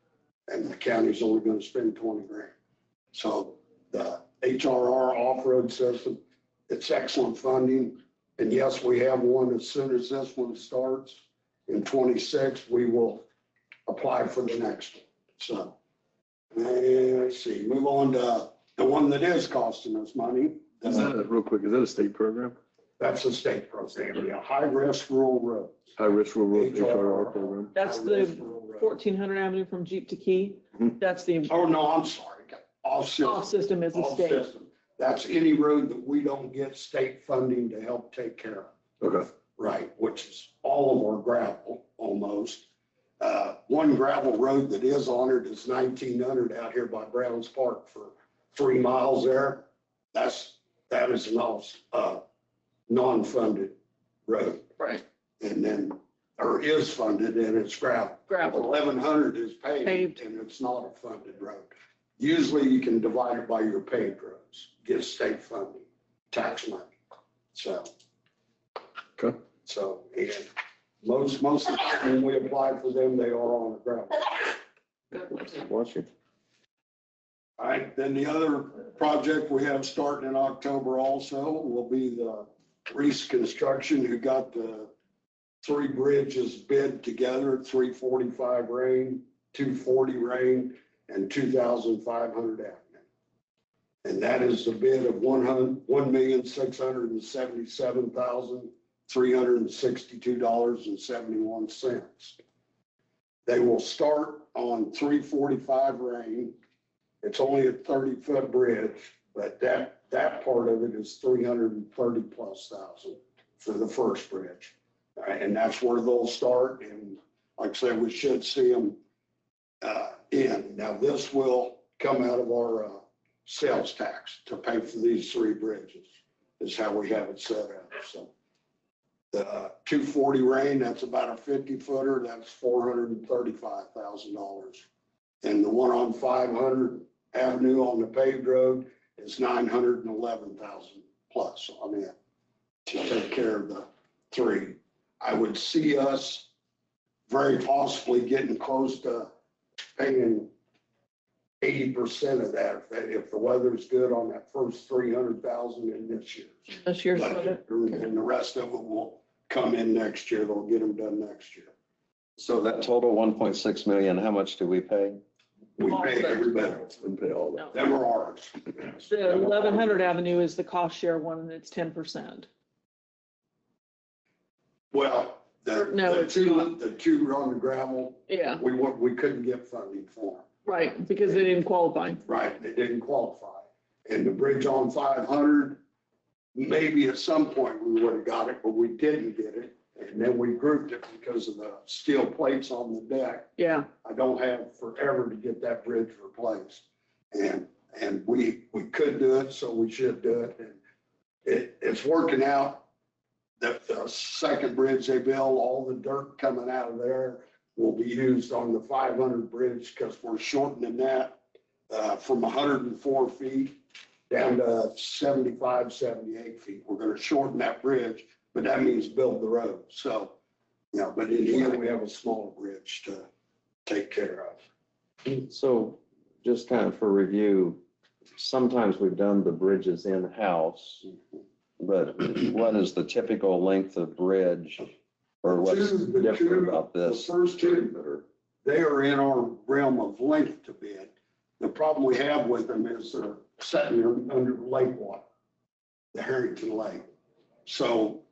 And the county's only going to spend 20 grand. So the HRR off-road system, it's excellent funding. And yes, we have one as soon as this one starts in 26, we will apply for the next one. So let's see, move on to the one that is costing us money. Is that, real quick, is that a state program? That's a state program, yeah, high-risk rural roads. High-risk rural road HRR. HRR program? That's High-risk the rural roads. 1400 Avenue from Jeep to Key. Mhm. That's the Oh, no, I'm sorry, off-system. off system is the All state. system. That's any road that we don't get state funding to help take care of, Okay. right? Which is all of our gravel, almost. One gravel road that is honored is 1900 out here by Browns Park for 3 miles there. That is an non-funded road. Right. And then, or is funded and it's gravel. Gravel. 1100 is paved Paved. and it's not a funded road. Usually you can divide it by your paved roads, get state funding, tax money. So. Okay. So, and most of the time when we apply for them, they are on the gravel. Watch it. All right, then the other project we have starting in October also will be the Reese Construction, who got the 3 bridges bid together, 345 Rain, 240 Rain, and 2,500 Avenue. And that is the bid of $1,677,362.71. They will start on 345 Rain. It's only a 30-foot bridge, but that part of it is 330,000+ for the first bridge. All right, and that's where they'll start. And like I said, we should see them in. Now, this will come out of our sales tax to pay for these 3 bridges, is how we have it set up. So the 240 Rain, that's about a 50-footer, that's $435,000. And the one on 500 Avenue on the paved road is 911,000 plus on it to take care of the 3. I would see us very possibly getting close to paying 80% of that if the weather's good on that first 300,000 in this year's. This year's budget. And the rest of it will come in next year. They'll get them done next year. So that total 1.6 million, how much do we pay? We pay everybody. We pay all that. Them are ours. The 1100 Avenue is the cost share one, and it's 10%. Well, No, the it's two not. on the gravel, Yeah, we couldn't get funding for them. right, because they didn't qualify. Right, they didn't qualify. And the bridge on 500, maybe at some point we would have got it, but we didn't get it. And then we grouped it because of the steel plates on the deck. Yeah, I don't have forever to get that bridge replaced. And we could do it, so we should do it. And it's working out. The second bridge they build, all the dirt coming out of there will be used on the 500 bridge because we're shortening that from 104 feet down to 75, 78 feet. We're going to shorten that bridge, but that means build the road. So, but in here we have a smaller bridge to take care of. So just kind of for review, sometimes we've done the bridges in-house, but what is the typical length of bridge? Or what's different about this? The first 2, they are in our realm of length to bid. The problem we have with them is they're sitting under lake water, the Harrington Lake. So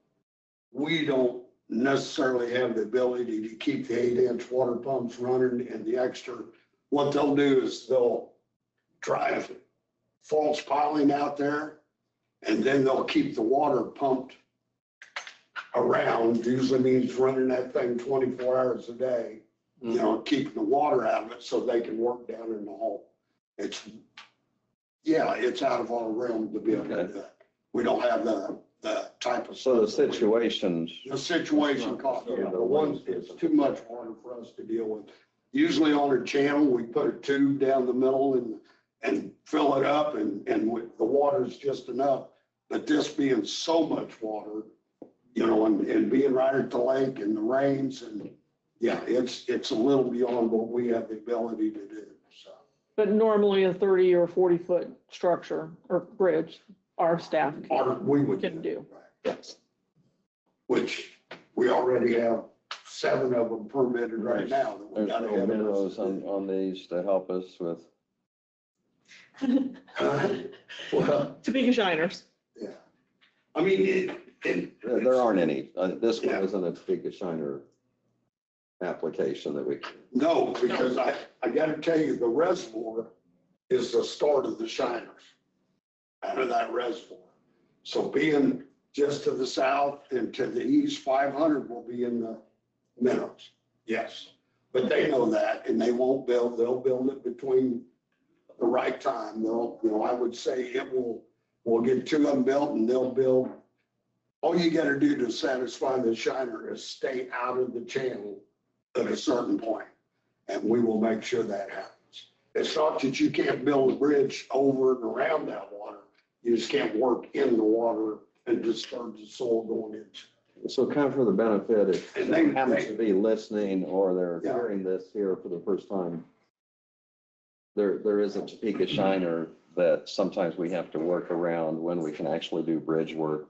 we don't necessarily have the ability to keep the 8-inch water pumps running and the extra. What they'll do is they'll drive false piling out there, and then they'll keep the water pumped around. Usually means running that thing 24 hours a day, keeping the water out of it so they can work down in the hole. It's out of our realm to be able to do that. We don't have the type of. So the situation cost, the ones, it's too much water for us to deal with. Usually on a channel, we put a tube down the middle and fill it up and the water's just enough. But this being so much water, and being right at the lake and the rains and it's a little beyond what we have the ability to do. So. but normally a 30 or 40-foot structure or bridge, our staff We would can do. Right. Yes. Which we already have 7 of them permitted right now. That we There's gotta no have minnows on these to help us with. Well, Topeka Shiners. yeah. I mean, There aren't any. This one Yeah. isn't a Topeka Shiner application that we. no, because I gotta tell you, the reservoir is the start of the Shiners out of that reservoir. So being just to the south and to the east, 500 will be in the minnows. Yes. But they know that and they won't build. They'll build it between the right time. I would say we'll get 2 of them built and they'll build. All you gotta do to satisfy the Shiner is stay out of the channel at a certain point, and we will make sure that happens. It's not that you can't build a bridge over and around that water. You just can't work in the water and disturb the soil going into. So kind of for the benefit, if And they they- happen to be listening or they're Yeah. hearing this here for the first time, there is a Topeka Shiner that sometimes we have to work around when we can actually do bridge work.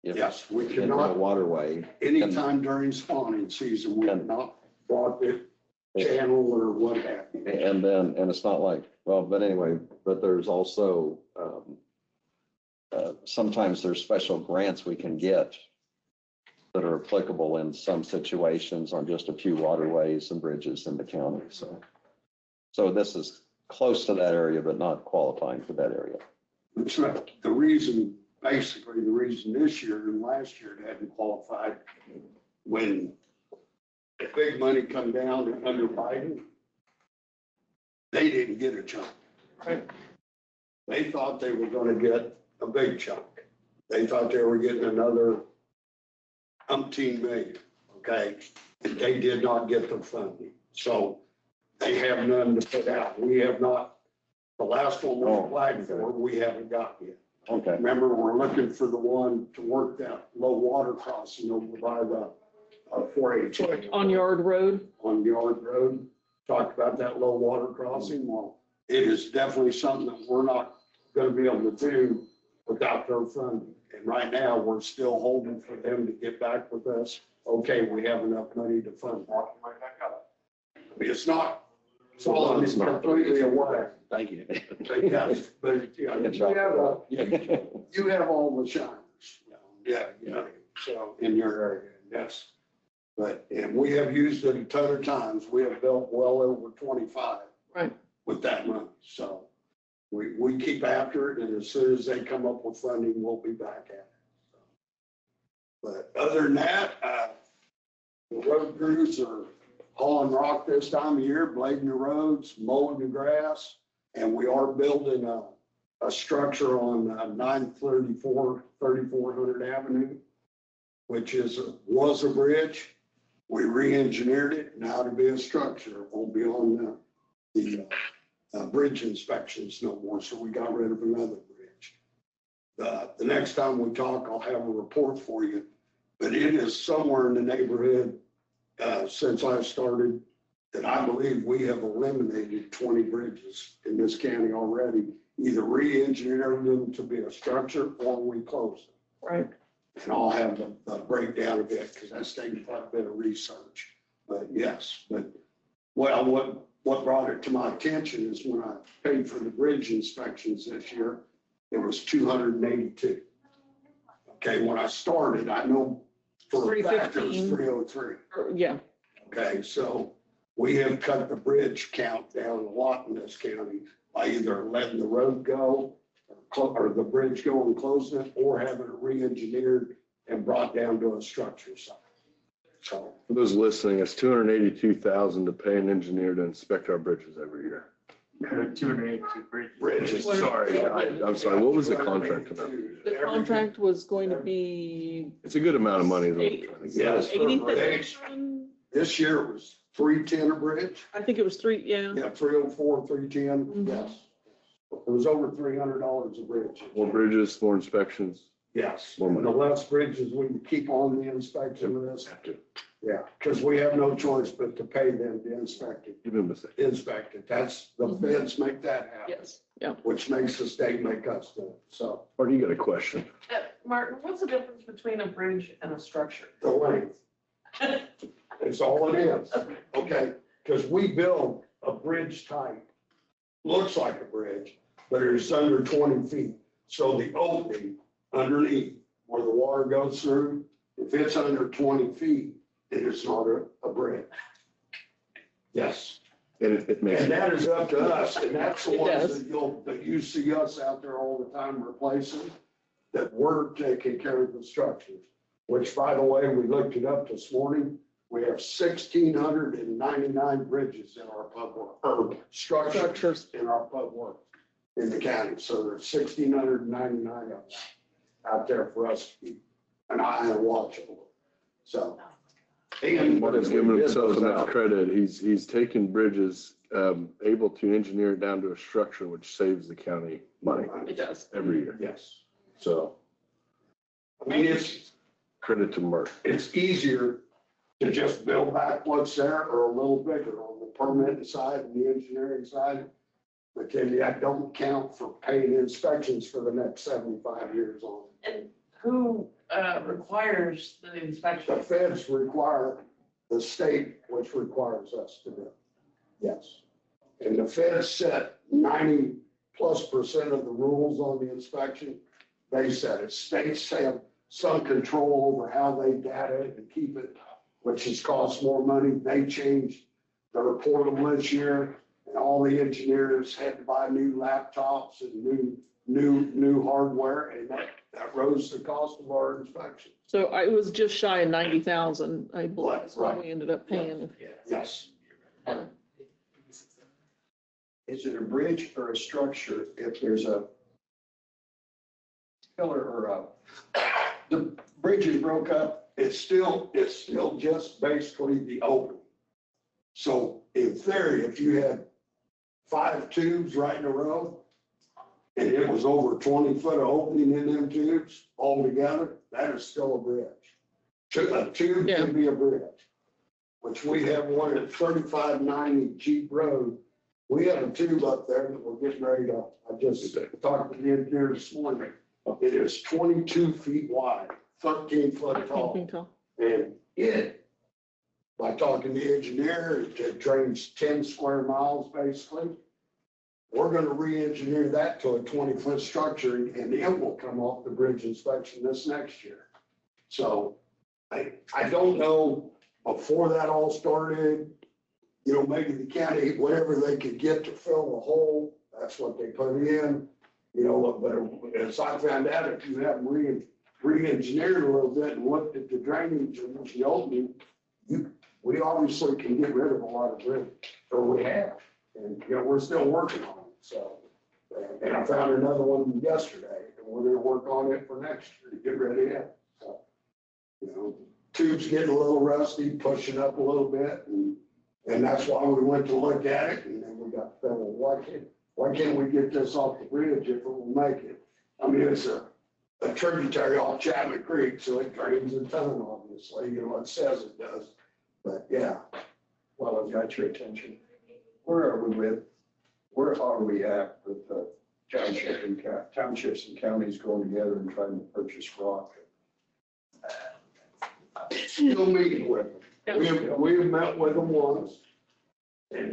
If Yes, we in the cannot, waterway. anytime during spawning season, we cannot block it, channel or what have you. And then, and it's not like, well, but anyway, but there's also, sometimes there's special grants we can get that are applicable in some situations on just a few waterways and bridges in the county. So this is close to that area, but not qualifying for that area. It's not, the reason, basically the reason this year and last year it hadn't qualified, when the big money come down under Biden, they didn't get a chunk. Right. They thought they were gonna get a big chunk. They thought they were getting another umpteen million, okay? And they did not get the funding. So they have none to put out. We have not, the last one we applied for, we haven't got yet. Okay. Remember, we're looking for the one to work that low water crossing over by the 4H. On Yard Road. On Yard Road. Talked about that low water crossing. Well, it is definitely something that we're not gonna be able to do without their funding. And right now, we're still holding for them to get back with us. Okay, we have enough money to fund. I mean, it's not, it's all completely away. Thank you. Yes, but you know, you have all the shiners. Yeah, so in your area, yes. But, and we have used it a ton of times. We have built well over 25. Right. With that money. So we keep after it, and as soon as they come up with funding, we'll be back at it. But other than that, the road crews are hauling rock this time of year, blading the roads, mowing the grass, and we are building a structure on 3400 Avenue, which was a bridge. We re-engineered it, now to be a structure. It won't be on the bridge inspections no more, so we got rid of another bridge. The next time we talk, I'll have a report for you, but it is somewhere in the neighborhood, since I've started, that I believe we have eliminated 20 bridges in this county already, either re-engineered them to be a structure or we closed them. Right. And I'll have the breakdown of it, because that's taking quite a bit of research. But yes, well, what brought it to my attention is when I paid for the bridge inspections this year, it was 282. Okay, when I started, I know for a fact it was 303. Yeah. Okay, so we have cut the bridge count down a lot in this county by either letting the road go or the bridge go and closing it, or having it re-engineered and brought down to a structure site. So For those listening, it's $282,000 to pay an engineer to inspect our bridges every year. 282 bridges. bridges. Sorry, I'm sorry. What was the contract about? The contract was going to be It's a good amount of money. Is what I'm trying to get. Yes. 80,000. This year it was 310 a bridge. I think it was three, yeah. Yeah, 304, 310, Mhm. yes. It was over $300 a bridge. More bridges, more inspections. Yes, More and money. the less bridges we can keep on the inspection of this. Have to. Yeah, because we have no choice but to pay them to inspect it. Give him a second. Inspect it. That's, the feds make that happen, Yes, yeah. which makes the state make us do it. So Marty, you got a question? Martin, what's the difference between a bridge and a structure? the length, it's all it is. Okay, because we build a bridge type, looks like a bridge, but it's under 20 feet. So the opening underneath where the water goes through, if it's under 20 feet, it is not a bridge. Yes. And it makes. And that is up to us, and that's the It ones does. that you see us out there all the time replacing, that we're taking care of the structures, which, by the way, we looked it up this morning. We have 1,699 bridges in our public, or structures in our pub work in the county. So there's 1,699 of them out there for us to keep an eye and watch over. So. And Martin's giving himself enough credit. He's taken bridges, able to engineer it down to a structure which saves the county money It does. every year. Yes. So I mean, it's credit to Mark. easier to just build back what's there or a little bigger on the permitting side and the engineering side. But then that don't count for paying inspections for the next 75 years on. And who requires the The inspection? feds require the state, which requires us to do. Yes. And the feds set 90+% of the rules on the inspection. They set it. States have some control over how they data it and keep it, which has cost more money. They changed their portal this year, and all the engineers had to buy new laptops and new hardware, and that rose the cost of our inspection. So I was just shy of 90,000, I believe, is what Right. we ended up paying. Yes. Is it a bridge or a structure if there's a pillar or the bridge is broke up? It's still just basically the opening. So in theory, if you had 5 tubes right in a row, and it was over 20 foot of opening in them tubes altogether, that is still a bridge. A tube Yeah. can be a bridge, which we have one at 3590 Jeep Road. We have a tube up there that we're getting ready to, I just talked to the engineer this morning. It is 22 feet wide, 13 foot tall. And it, by talking to the engineer, it drains 10 square miles basically. We're gonna re-engineer that to a 20-foot structure, and it will come off the bridge inspection this next year. So I don't know, before that all started, you know, maybe the county, whatever they could get to fill the hole, that's what they put in. You know, but as I found out, if you have re-engineered a little bit and looked at the drainage and the opening, we obviously can get rid of a lot of bridge, or we have. And, you know, we're still working on it, so. And I found another one yesterday, and we're gonna work on it for next year to get rid of it. So, you know, tubes getting a little rusty, pushing up a little bit, and that's why we went to look at it, and then we got, well, why can't we get this off the bridge if it will make it? I mean, it's a tributary off Chapman Creek, so it drains a ton, obviously, you know, it says it does. But yeah, Well, I've got your attention. Where are we at with the townships and counties going together and trying to purchase rock? still meeting with them. We have met with them once. And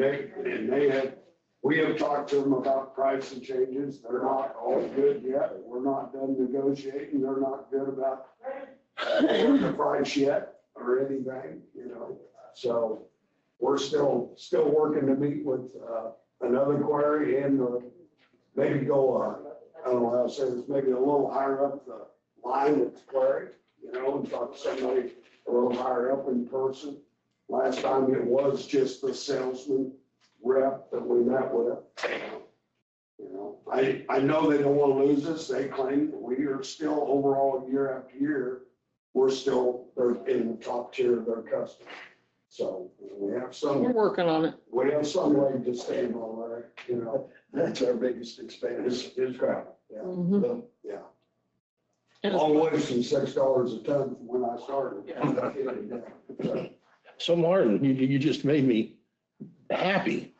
we have talked to them about price and changes. They're not all good yet. We're not done negotiating. They're not good about the price yet or anything, you know. So we're still working to meet with another quarry and maybe go, I don't know how to say this, maybe a little higher up the line at the quarry, you know, and talk to somebody a little higher up in person. Last time it was just the salesman rep that we met with. You know, I know they don't want to lose us. They claim that we are still overall year after year, they're in the top tier of their customers. So we have We're working on it. we have some leg to stand on there, you know. That's our biggest expense. Is gravel, yeah. Mhm. Yeah. And All the it's- way from $6 a ton from when I started. Yeah. So Martin, you just made me happy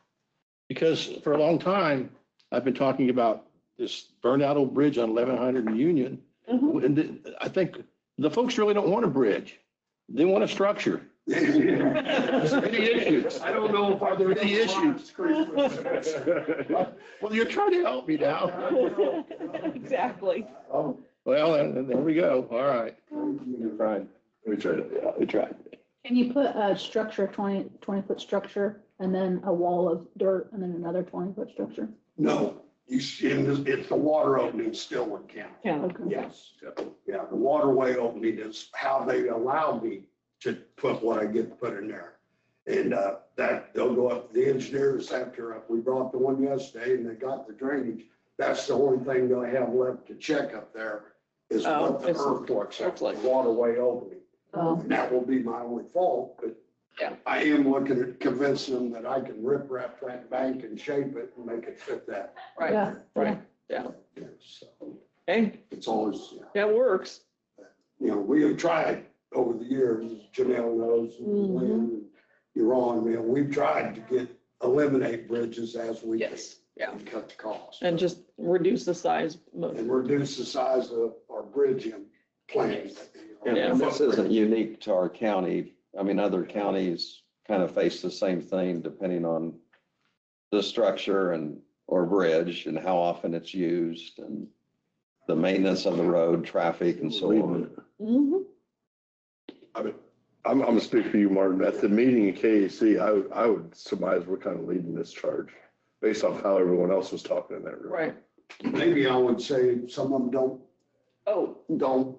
because for a long time, I've been talking about this burned out old bridge on 1100 and Union. Mhm. And I think the folks really don't want a bridge. They want a structure. Any issues? I don't know if Are there any issues? Well, you're trying to help me now. Exactly. Oh, well, and there we go. All right. We tried. We tried it. Yeah, we tried. Can you put a structure, 20-foot structure, and then a wall of dirt, and then another 20-foot structure? No, you see, it's the water opening still would count. Yeah. Okay. Yes. Yeah, the waterway opening is how they allow me to put what I get to put in there. And that they'll go up, the engineers after, we brought the one yesterday and they got the drainage. That's the only thing they'll have left to check up there is what the it's- earthworks are, it's like- the waterway opening. Oh. And that will be my only fault, but Yeah. I am looking at convincing them that I can rip wrap that bank and shape it and make it fit that. Right, Yeah. right. Yeah. So Hey, it's always, that works. you know, we have tried over the years, Janelle knows, and Mhm. Lynn, you're on, you know, we've tried to eliminate bridges as we can. Yes, yeah, And cut the cost. and just reduce the size. And reduce the size of our bridging plans. And this isn't unique to our county. I mean, other counties kind of face the same thing depending on the structure or bridge and how often it's used and the maintenance of the road, traffic and so on. Mhm. I mean, I'm gonna speak for you, Martin. At the meeting in KAC, I would surmise we're kind of leading this charge based off how everyone else was talking in that room. Right. Maybe I would say some of them Oh, don't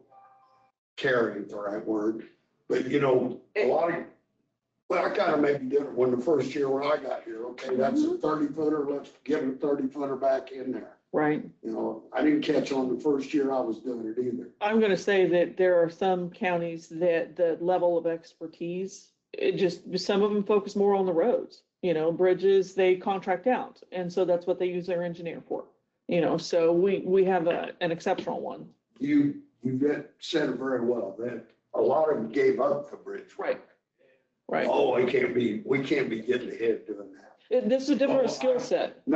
care is the right word, but you know, a lot of, well, I kind of maybe did it when the first year when I got here, okay, that's a 30-footer, let's get a 30-footer back in there. right. You know, I didn't catch on the first year I was doing it either. I'm going to say that there are some counties that the level of expertise, some of them focus more on the roads, bridges, they contract out. And so that's what they use their engineer for, so we have an exceptional one. You said it very well, that a lot of them gave up the bridge. Right. Right. Oh, we can't be getting ahead doing that. This is a different skill set. The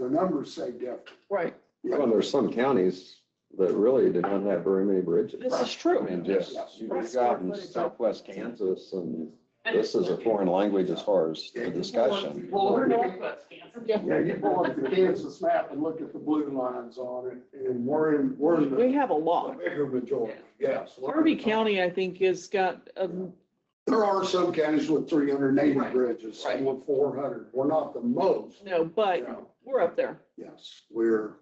numbers say different. Right. Well, there's some counties that really do not have very many bridges. This is I true. mean, just, you've got in southwest Kansas and this is a foreign language as far as the discussion. Yeah, you pull up the Kansas map and look at the blue lines on it, and we're in We the have a lot. bigger majority, yes. Harvey County, I think, has got, There are some counties with 380 Right, bridges, some right. with 400. We're not the most. no, but you know. we're up there. Yes, we're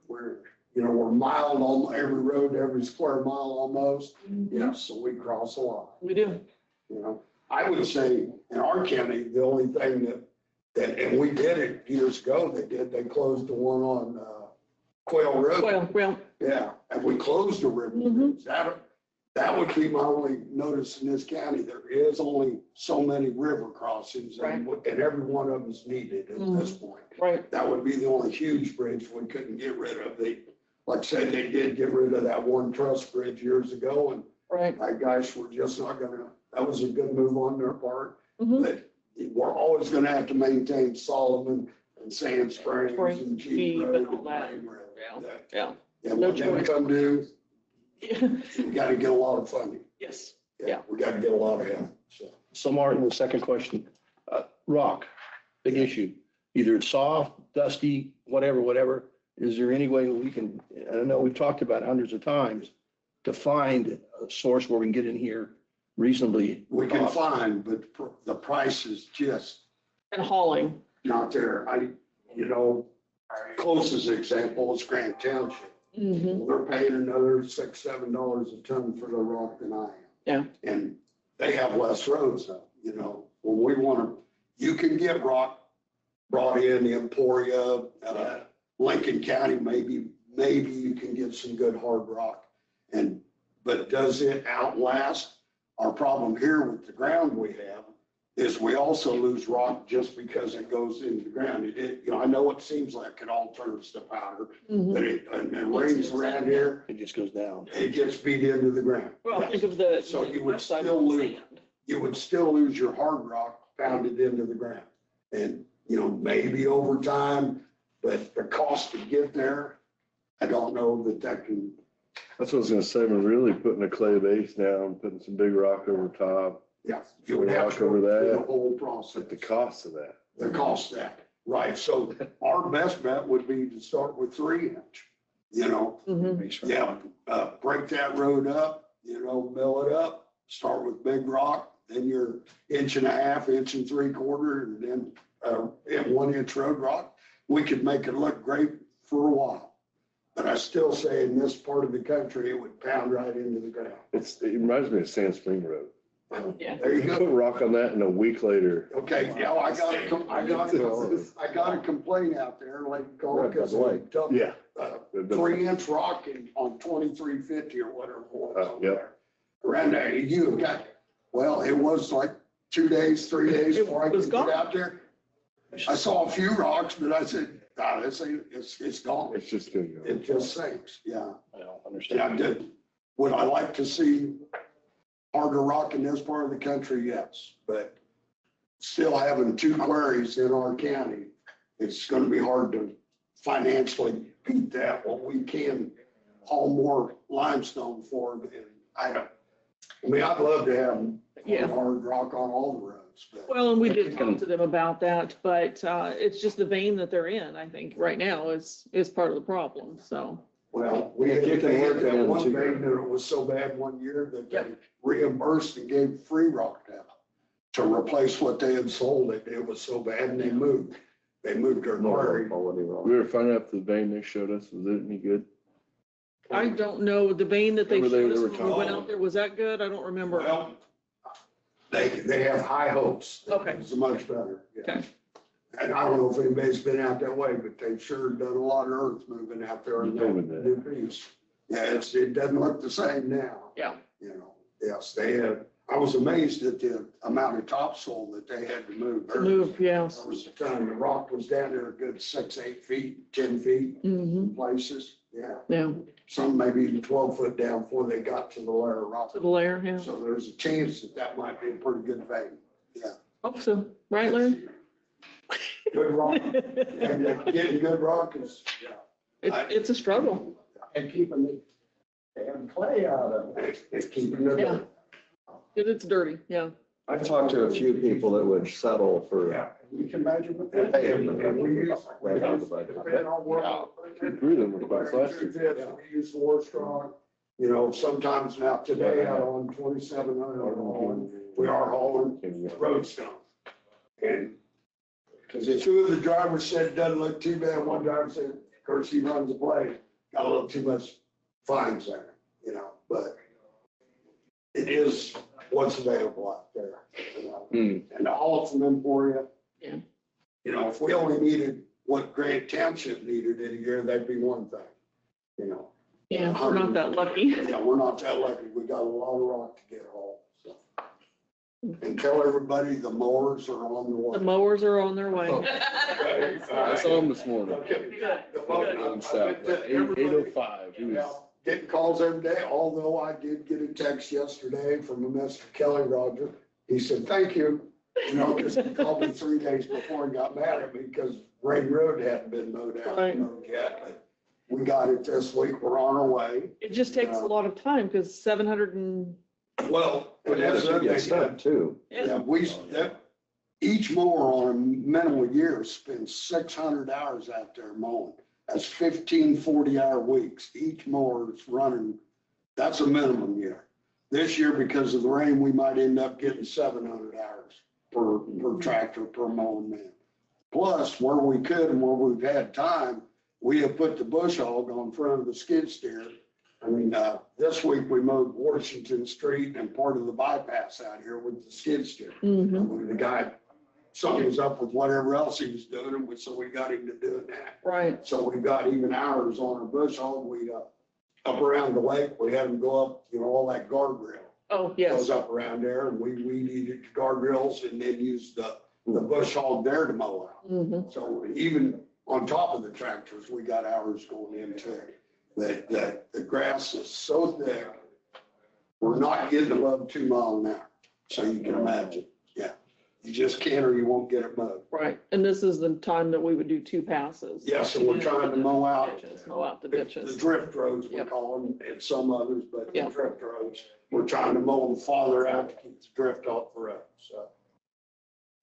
miled on every road, every square mile almost. Yes, so we cross a lot, We do. I would say in our county, the only thing and we did it years ago, they closed the one on, Quail Road. Well, Yeah, and we closed the river Mhm. bridge. That would be my only notice in this county. There is only so many river crossings and every one of them is needed at this point. right. That would be the only huge bridge we couldn't get rid of. Like I said, they did get rid of that one truss bridge years ago and Right. my guys were just not gonna, that was a good move on their part. Mhm. But we're always gonna have to maintain Solomon and Sand Springs Springs, and Jeep Jeep and Road. all that. Plain Road. Yeah. Yeah, No when they choice. come due, we gotta get a lot of funding. Yes. Yeah. We gotta get a lot of help, so. So Martin, the second question, rock, big issue. Either it's soft, dusty, whatever. Is there any way we can, I know we've talked about it hundreds of times, to find a source where we can get in here reasonably? We can find, but the price is just And hauling. not there. Closest example is Grant Township. Mhm. They're paying another $6-7 a ton for the rock than I am. Yeah. And they have less roads though, when we you can get rock brought in Emporia, Lincoln County, maybe you can get some good hard rock. But does it outlast? Our problem here with the ground we have is we also lose rock just because it goes into the ground. I know it seems like it all turns to powder, Mhm. but it rains around here, It just goes down. it gets beat into the ground. Well, think of the. So you would west side still of lose. sand. You would still lose your hard rock pounded into the ground. And, maybe over time, but the cost to get there, I don't know that can, That's what I was gonna say, we're really putting a clay base down, putting some big rock over top, yeah, you would have to Rock go over through that. the whole process. at the cost of that. The cost of that, right? So our best bet would be to start with 3-inch, Mhm. yeah, break that road up, mill it up, start with big rock, then your 1.5 inches, 1 3/4, and then 1-inch road rock. We could make it look great for a while. But I still say in this part of the country, it would pound right into the ground. It reminds me of Sand Spring Road. Yeah. There you You go. put rock on that and a week later, Okay, yeah, I got a complaint out there, like, because Lake. dump yeah. 3-inch rock on 2350 or whatever it was. over Yep. there. Around there, it was like 2 days, 3 days It before I was could gone. get out there. I saw a few rocks, but I said, it's gone. It's just gonna go. It just sinks, yeah. I don't Yeah, understand. I did. Would I like to see harder rock in this part of the country? Yes, but still having two quarries in our county, it's gonna be hard to financially beat that. What we can haul more limestone for, and I mean, I'd love to have Yeah. hard rock on all the roads, but. Well, and we did talk to them about that, but it's just the vein that they're in, I think, right now is part of the problem, so. Well, we had You can work it that one into- thing that it was so bad one year that they Yep. reimbursed and gave free rock now to replace what they had sold. It was so bad and they moved their quarry. Quality rock. We were finding out the vein they showed us, was it any good? I don't know, the vein that they Remember showed they us were when we went talking- out there, was that good? I don't remember. Well, they have high hopes. Okay. It's much better. Yeah. Okay. And I don't know if anybody's been out that way, but they've sure done a lot of earth moving out there. in You told me that that. new piece. Yeah, it doesn't look the same now. Yeah. You know, yes, they had, I was amazed at the amount of topsoil that they had to move. To move, yes. There was a time the rock was down there a good 6, 8 feet, 10 feet Mm-hmm, in places. Yeah, yeah, some maybe even 12 foot down before they got to the layer of rock. to the layer, yeah. So there's a chance that that might be a pretty good vein. Hope so, right, Larry? Good rock. And getting good rock is, It's a struggle. And keeping the damn clay out of it. it's keeping it. Yeah. It's dirty, yeah. I've talked to a few people that would settle for. Yeah, you can imagine what that. Hey, And we use- we use- depending on where- We agree with them about last year. Yeah, we use more strong, you know, sometimes now today out on 2700, we are hauling road stone. And because two of the drivers said it doesn't look too bad, one driver said, of course, he runs the blade, got a little too much fines there, you know, but it is what's available out there, you know. And to haul it from them for you. Yeah. You know, if we only needed what Grant Township needed in a year, that'd be one thing, you know. Yeah, we're not that lucky. Yeah, we're not that lucky. We got a lot of rock to get hauled, so. And tell everybody the mowers are on the way. The mowers are on their way. I saw him this morning. I'm On South, 8:05. He was, Getting calls every day, although I did get a text yesterday from a Mr. Kelly Roger. He said, thank you, you know, because he called me 3 days before and got mad at me because Ray Road hadn't been mowed out Right. yet. But we got it this week. We're on our way. It just takes a lot of time because 700 and, Well, and Yeah, that's you the get other stuff thing. too. Yeah, each mower on a minimal year spends 600 hours out there mowing. That's 15 40-hour weeks. Each mower is running, that's a minimum year. This year, because of the rain, we might end up getting 700 hours per tractor, per mowing man. Plus, where we could and where we've had time, we have put the bush hog on front of the skid steer. I mean, this week we mowed Washington Street and part of the bypass out here with the skid steer. mhm, The guy, something was up with whatever else he was doing, and so we got him to doing that. right, So we got even hours on our bush hog. We, up around the lake, we had them go up, you know, all that guardrail oh, goes yes, up around there, and we eated the guardrails and then used the bush hog there to mow out. mhm, So even on top of the tractors, we got hours going into it. That the grass is so thick, we're not getting above 2 miles an hour. So you can imagine, yeah. You just can't or you won't get it mowed. right. And this is the time that we would do 2 passes. Yeah, so we're trying to mow out. Mow out the The ditches. drift roads, we Yep. call them, and some others, but the Yep. drift roads, we're trying to mow them farther out to keep the drift off the road, so.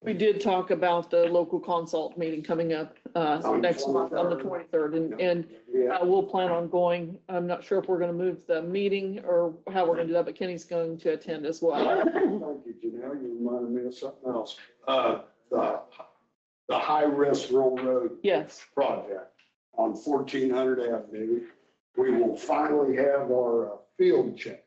We did talk about the local consult meeting coming up On the next month on the 23rd, and Yeah, we'll plan on going. I'm not sure if we're going to move the meeting or how we're going to do that, but Kenny's going to attend as well. thank you, Janelle, you reminded me of something else. The high-risk rural road Yes, project on 1400 Avenue, we will finally have our field check.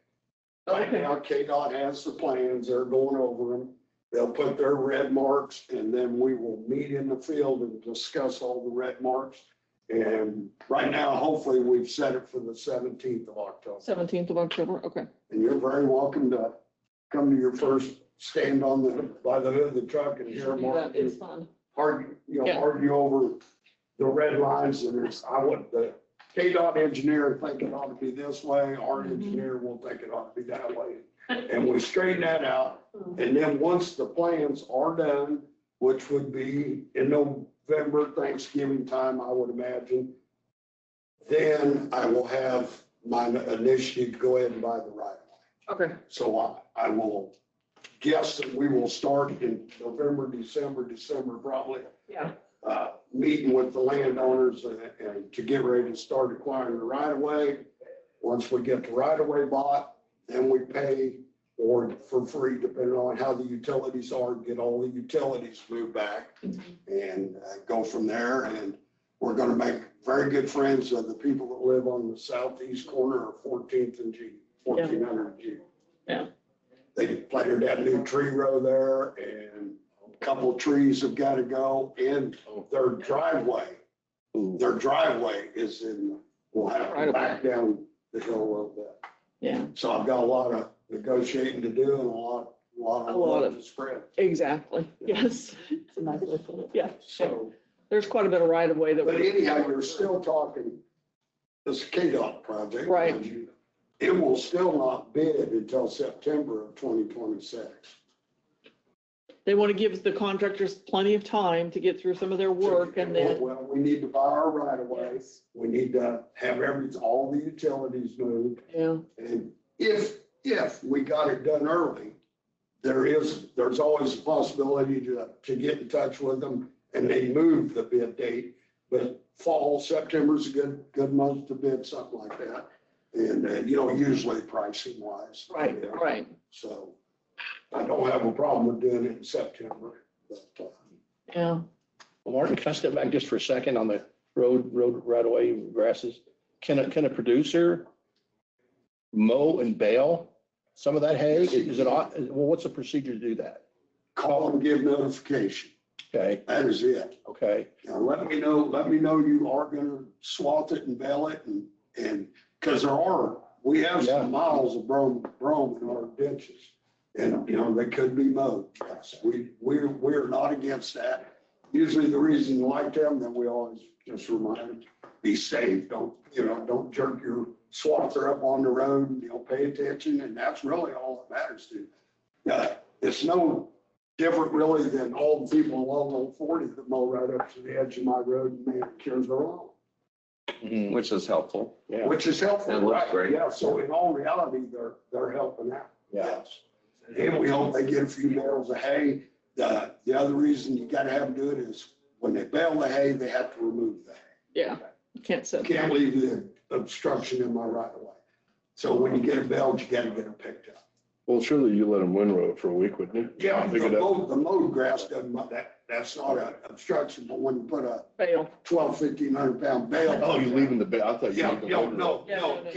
Right Okay. now, KDOT has the plans, they're going over them. They'll put their red marks, and then we will meet in the field and discuss all the red marks. And right now, hopefully, we've set it for the 17th of October. 17th of October, okay. And you're very welcome to come to your first stand by the hood of the truck and hear them That is fun. Yeah. argue over the red lines. And I want the KDOT engineer think it ought to be this way, our Mhm. engineer will think it ought to be that way. And we straighten that out. And then once the plans are done, which would be in November, Thanksgiving time, I would imagine, then I will have my initiative to go ahead and buy the right of way. Okay, So I will guess that we will start in November, December probably, yeah, meeting with the landowners and to get ready to start acquiring the right of way. Once we get the right of way bought, then we pay or for free, depending on how the utilities are, get all the utilities moved back and go from there. And we're going to make very good friends of the people that live on the southeast corner of 14th and G, 1400 G. Yeah. They planted that new tree row there and a couple of trees have got to go in their driveway. Their driveway is in, we'll have to back down the hill a little bit. yeah, So I've got a lot of negotiating to do and a lot of to spread. exactly, yes, It's a nice way to put it. yeah. So, There's quite a bit of right of way that but we, anyhow, we're still talking this KDOT project. Right. It will still not bid until September of 2026. they want to give the contractors plenty of time to get through some of their work and then. Well, we need to buy our right of way. We need to have all the utilities moved. Yeah, And if we got it done early, there's always a possibility to get in touch with them and they move the bid date. But fall, September's a good month to bid something like that. And, usually pricing wise. right, right, So I don't have a problem with doing it in September, but, yeah. Well, Martin, can I step back just for a second on the road right away grasses? Can a producer mow and bale some of that hay? Is it, well, what's the procedure to do that? call and give notification. Okay, That is it. okay, Now, let me know you are gonna swath it and bale it and, cause we have Yeah. some miles of brome in our ditches. And, they could be mowed. Yes, we're not against that. Usually the reason you like them, then we always just remind them, be safe. Don't jerk your swather up on the road, pay attention. And that's really all that matters to you. It's no different really than all the people along Old 40 that mow right up to the edge of my road and manicures their lawn. mhm, Which is helpful. yeah, Which is helpful, That looks right? great. Yeah, so in all reality, they're helping out. yeah. Yes. And we hope they get a few bales of hay. The other reason you gotta have them do it is when they bale the hay, they have to remove the hay. Yeah, you can't You set. can't leave the obstruction in my right of way. So when you get it baled, you gotta get them picked up. Well, surely you let them windrow it for a week, wouldn't you? Yeah, Pick it up. the mowed grass doesn't, that's not an obstruction, but when you put a Fail. 1,200-1,500 pound bale. Oh, you leaving the bale? I thought you. Yeah, leaving the no, windrow. no,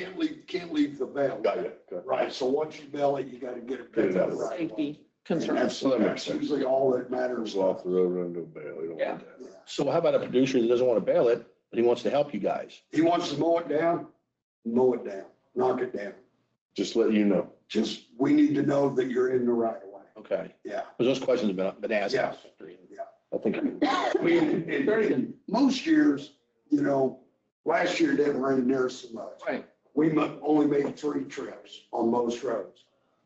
can't leave the bale. Got it. Got it. Right, so once you bale it, you gotta get it Get picked it up out. right away. Safety And concerns. Well, that makes that's sense. usually all that matters. Goes off the road, run into a bale. You don't Yeah. want that. Yeah. So how about a producer that doesn't want to bale it, but he wants to help you guys? He wants to mow it down, knock it down. Just let you know. Just, we need to know that you're in the right of way. Okay, Yeah. because those questions have been asked. Yeah. I think, I mean, in most years, last year didn't rain near so much. Right, We only made 3 trips on most roads.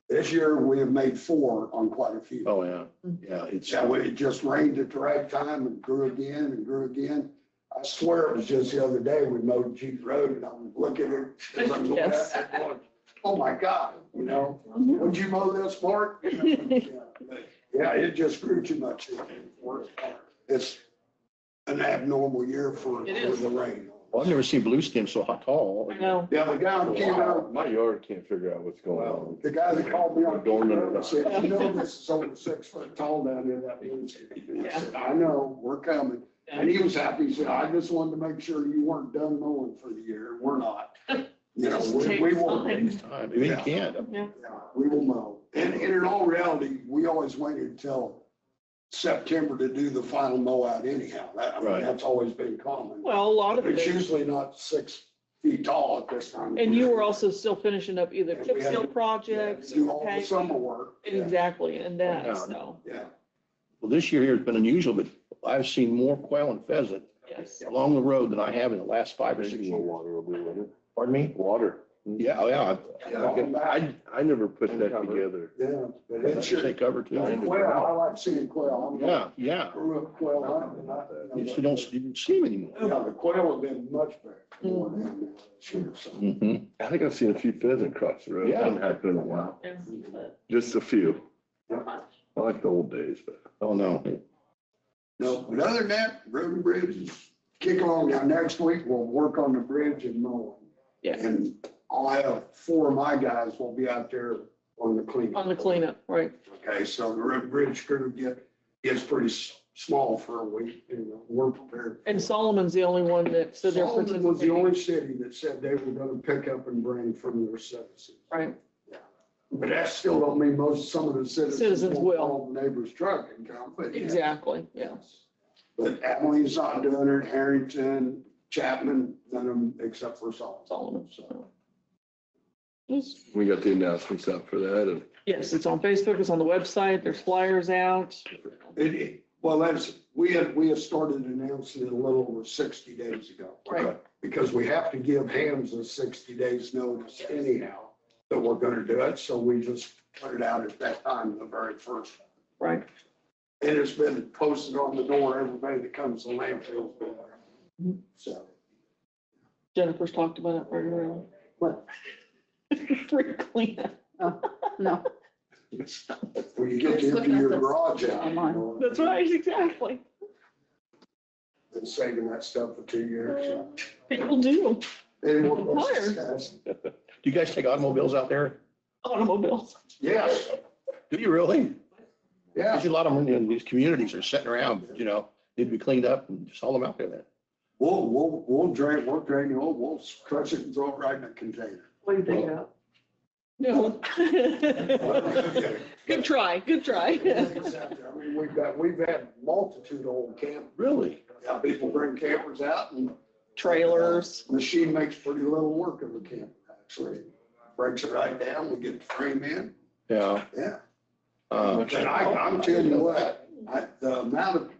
This year, we have made 4 on quite a few. oh, yeah, yeah, it's, Yeah, it just rained at the right time and grew again and grew again. I swear it was just the other day, we mowed Jeep Road and I was looking at it. as I'm looking Yes. at it going, oh my God, would you mow this part? Yeah, it just grew too much. It's an abnormal year for It is. the rain. well, I've never seen blue stem so tall. I know. Yeah, the guy that came out, My yard can't figure out what's going on. the guy that called me on, Dormant. I said, this is over 6 foot tall down there, that blue stem. I Yeah. said, I know, we're coming. And he was happy. He said, I just wanted to make sure you weren't done mowing for the year. We're not. Just We take will, time. Next time, I mean, you can't. Yeah, yeah, we will mow. And in all reality, we always waited until September to do the final mow out anyhow. Right. That's always been common. well, a lot of it It's is. usually not 6 feet tall at this time. And you were also still finishing up either Yeah, chip we had seal to- projects. Do or all the paving. summer work. Yeah. Exactly, and that, Yeah. so, Yeah. Well, this year here has been unusual, but I've seen more quail and pheasant yes. along the road than I have in the last 5 or 6 Maybe more years. water will be with it. Pardon me? Water. Yeah, oh, yeah. I never put that together. Yeah, but That it's should your, take cover too. quail, I like seeing quail. I'm Yeah, yeah. grew up quail hunting. You just don't, you don't see them anymore. Yeah, the quail have been much better. More than this year, so. Mhm. I think I've seen a few pheasant cross the road. Yeah. Hasn't happened in a while. Yeah. Just a few. I like the old days, but. Oh, no. No, but other than that, road and bridge is kick along. Now, next week, we'll work on the bridge and mowing. Yeah. And I'll have 4 of my guys will be out there on the cleanup. On the cleanup, right. Okay, so the road and bridge crew gets pretty small for a week, we're prepared. And Solomon's the only one that said they're Solomon was the participating. only city that said they were gonna pick up and bring from their citizens. Right. But that still don't mean some of the Citizens citizens will. won't call the neighbor's truck and come, but. yeah. Exactly, yeah. But Abilene not doing it, Harrington, Chapman, none of them except for Solomon. Solomon, so. Yes. We got the announcements out for that and. Yes, it's on Facebook, it's on the website, there's flyers out. Well, we have started announcing it a little over 60 days ago. Right. Because we have to give Hams a 60 days notice anyhow that we're gonna do it, so we just put it out at that time, the very first. Right. And it's been posted on the door, everybody that comes to landfill's been there. So, Jennifer's talked about it very well. What? Free cleanup. Oh, no, when you get to empty your garage out, you know, That's right, exactly. been saving that stuff for 2 years. so. People do, Any more Tired. questions, guys? Do you guys take automobiles out there? automobiles. Yes, Do you really? yeah. There's a lot of them in these communities are sitting around, need to be cleaned up and just haul them out there then. We'll drain, we'll crush it and throw it right in a container. What do you think of? No. Good try, good try. I mean, we've had multitude of old campers. Really? Yeah, people bring campers out and Trailers. machine makes pretty little work of a camper, actually. Breaks it right down, we get the frame in, Yeah. yeah. And I'm telling you what, the amount of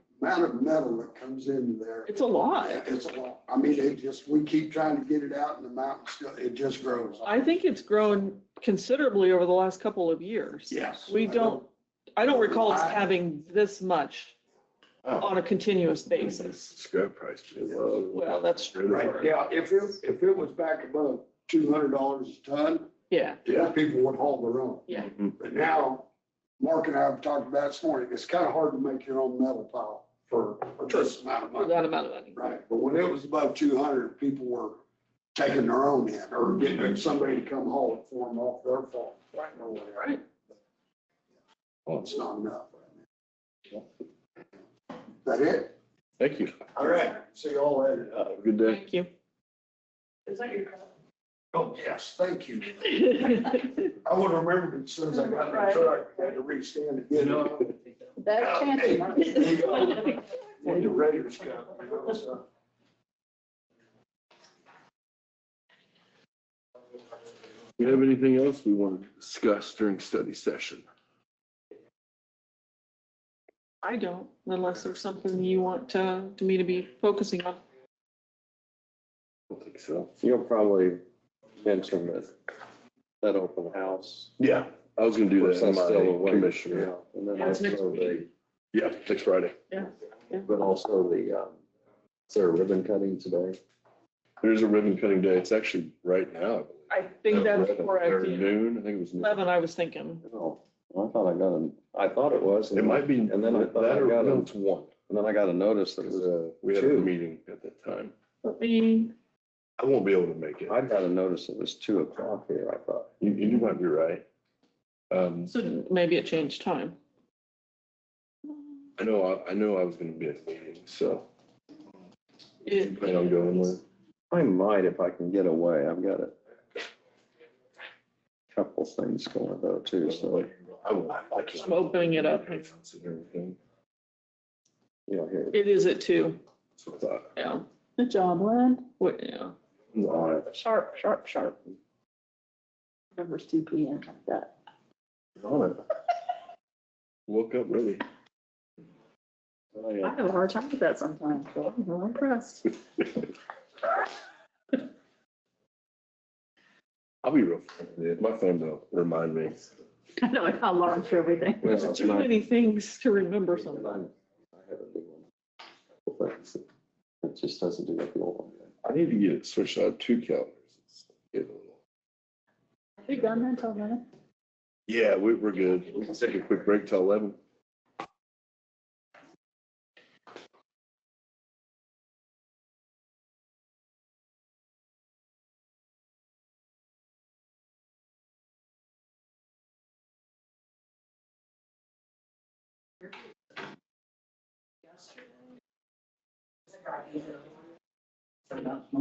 metal that comes into there, It's a lot. it's a lot. I mean, we keep trying to get it out in the mountains, it just grows. I think it's grown considerably over the last couple of years. Yes. I don't recall us having this much Oh. on a continuous basis. Scrap price too low. Well, that's true. Right, yeah, if it was back above $200 a ton, Yeah, people would haul their own. yeah. But now, Mark and I have talked about it this morning, it's kind of hard to make your own metal pile for this amount of For money. that amount of money. Right, but when it was above 200, people were taking their own in or getting somebody to come haul it for them off their farm. Right. Or whatever. Right. Well, it's not enough. That it? Thank you. All right, see you all later. Have a good day. Thank you. Is that your? Oh, yes, thank you. I would have remembered as soon as I got in the truck, I had to restand it. You know. bad chance. Hey, Mark. there you go. When the Raiders come, so. Do you have anything else we want to discuss during study session? I don't, unless there's something you want me to be focusing on. I don't think so. You'll probably mention that open house. Yeah, I was gonna do Of course, that in that's still a my way, commissioner. yeah. And then Yeah, it's next also week. Yeah, next Friday. but also is there a ribbon cutting today? There's a ribbon cutting day. It's actually right now. I think that's Or correct. Yeah. noon, I think it was. noon. 11, I was thinking. Oh, I thought it was. It might be. And then I thought that I or got no, a, it's one. and then I got a notice that it was We had a 2. meeting at that time. Let me, I won't be able to make it. I got a notice it was 2:00 here, I thought. You might be right. so maybe it changed time. I know I was gonna be at the meeting, so you It- plan on going with. I might if I can get away. I've got a couple things going though too, so, I can't. I'm opening it up. And everything. here. It is at 2, So I thought, yeah. Good job, Lynn. What, yeah. I'm on it. Sharp, sharp, sharp. Numbers 2 p.m. like that. I'm on it. Woke up ready. I have a hard time with that sometimes, so I'm really impressed. I'll be real frank, my phone don't remind me. I know, alarms for everything. Well, Too many things to remember sometimes. I have a new one. It just doesn't do like the old one. I need to get it switched. I have two calendars. It's getting a little. We done then till then? Yeah, we're good. We can take a quick break till 11.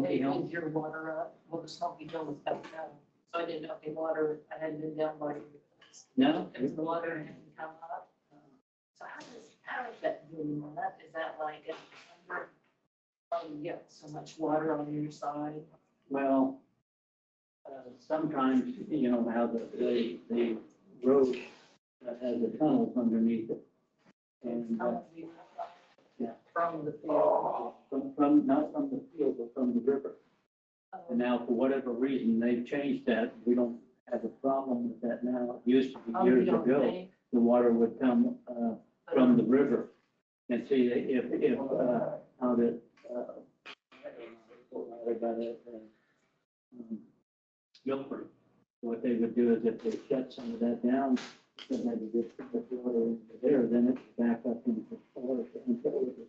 They filled your water up, well, the Smoky Hill was up down, so I didn't know if the water, I hadn't been down by. No. If the water hadn't come up. So how does that do that? Is that like, you get so much water on your side? Well, sometimes, you know, how the road has the tunnels underneath it. And, yeah. From the field. not from the field, but from the river. And now, for whatever reason, they've changed that. We don't have a problem with that now. It used to be Oh, you years don't ago, think? the water would come, from the river. And see, if, how the, about it, Guilford, what they would do is if they shut some of that down, then they would just put the water into there, then it would back up into the forest.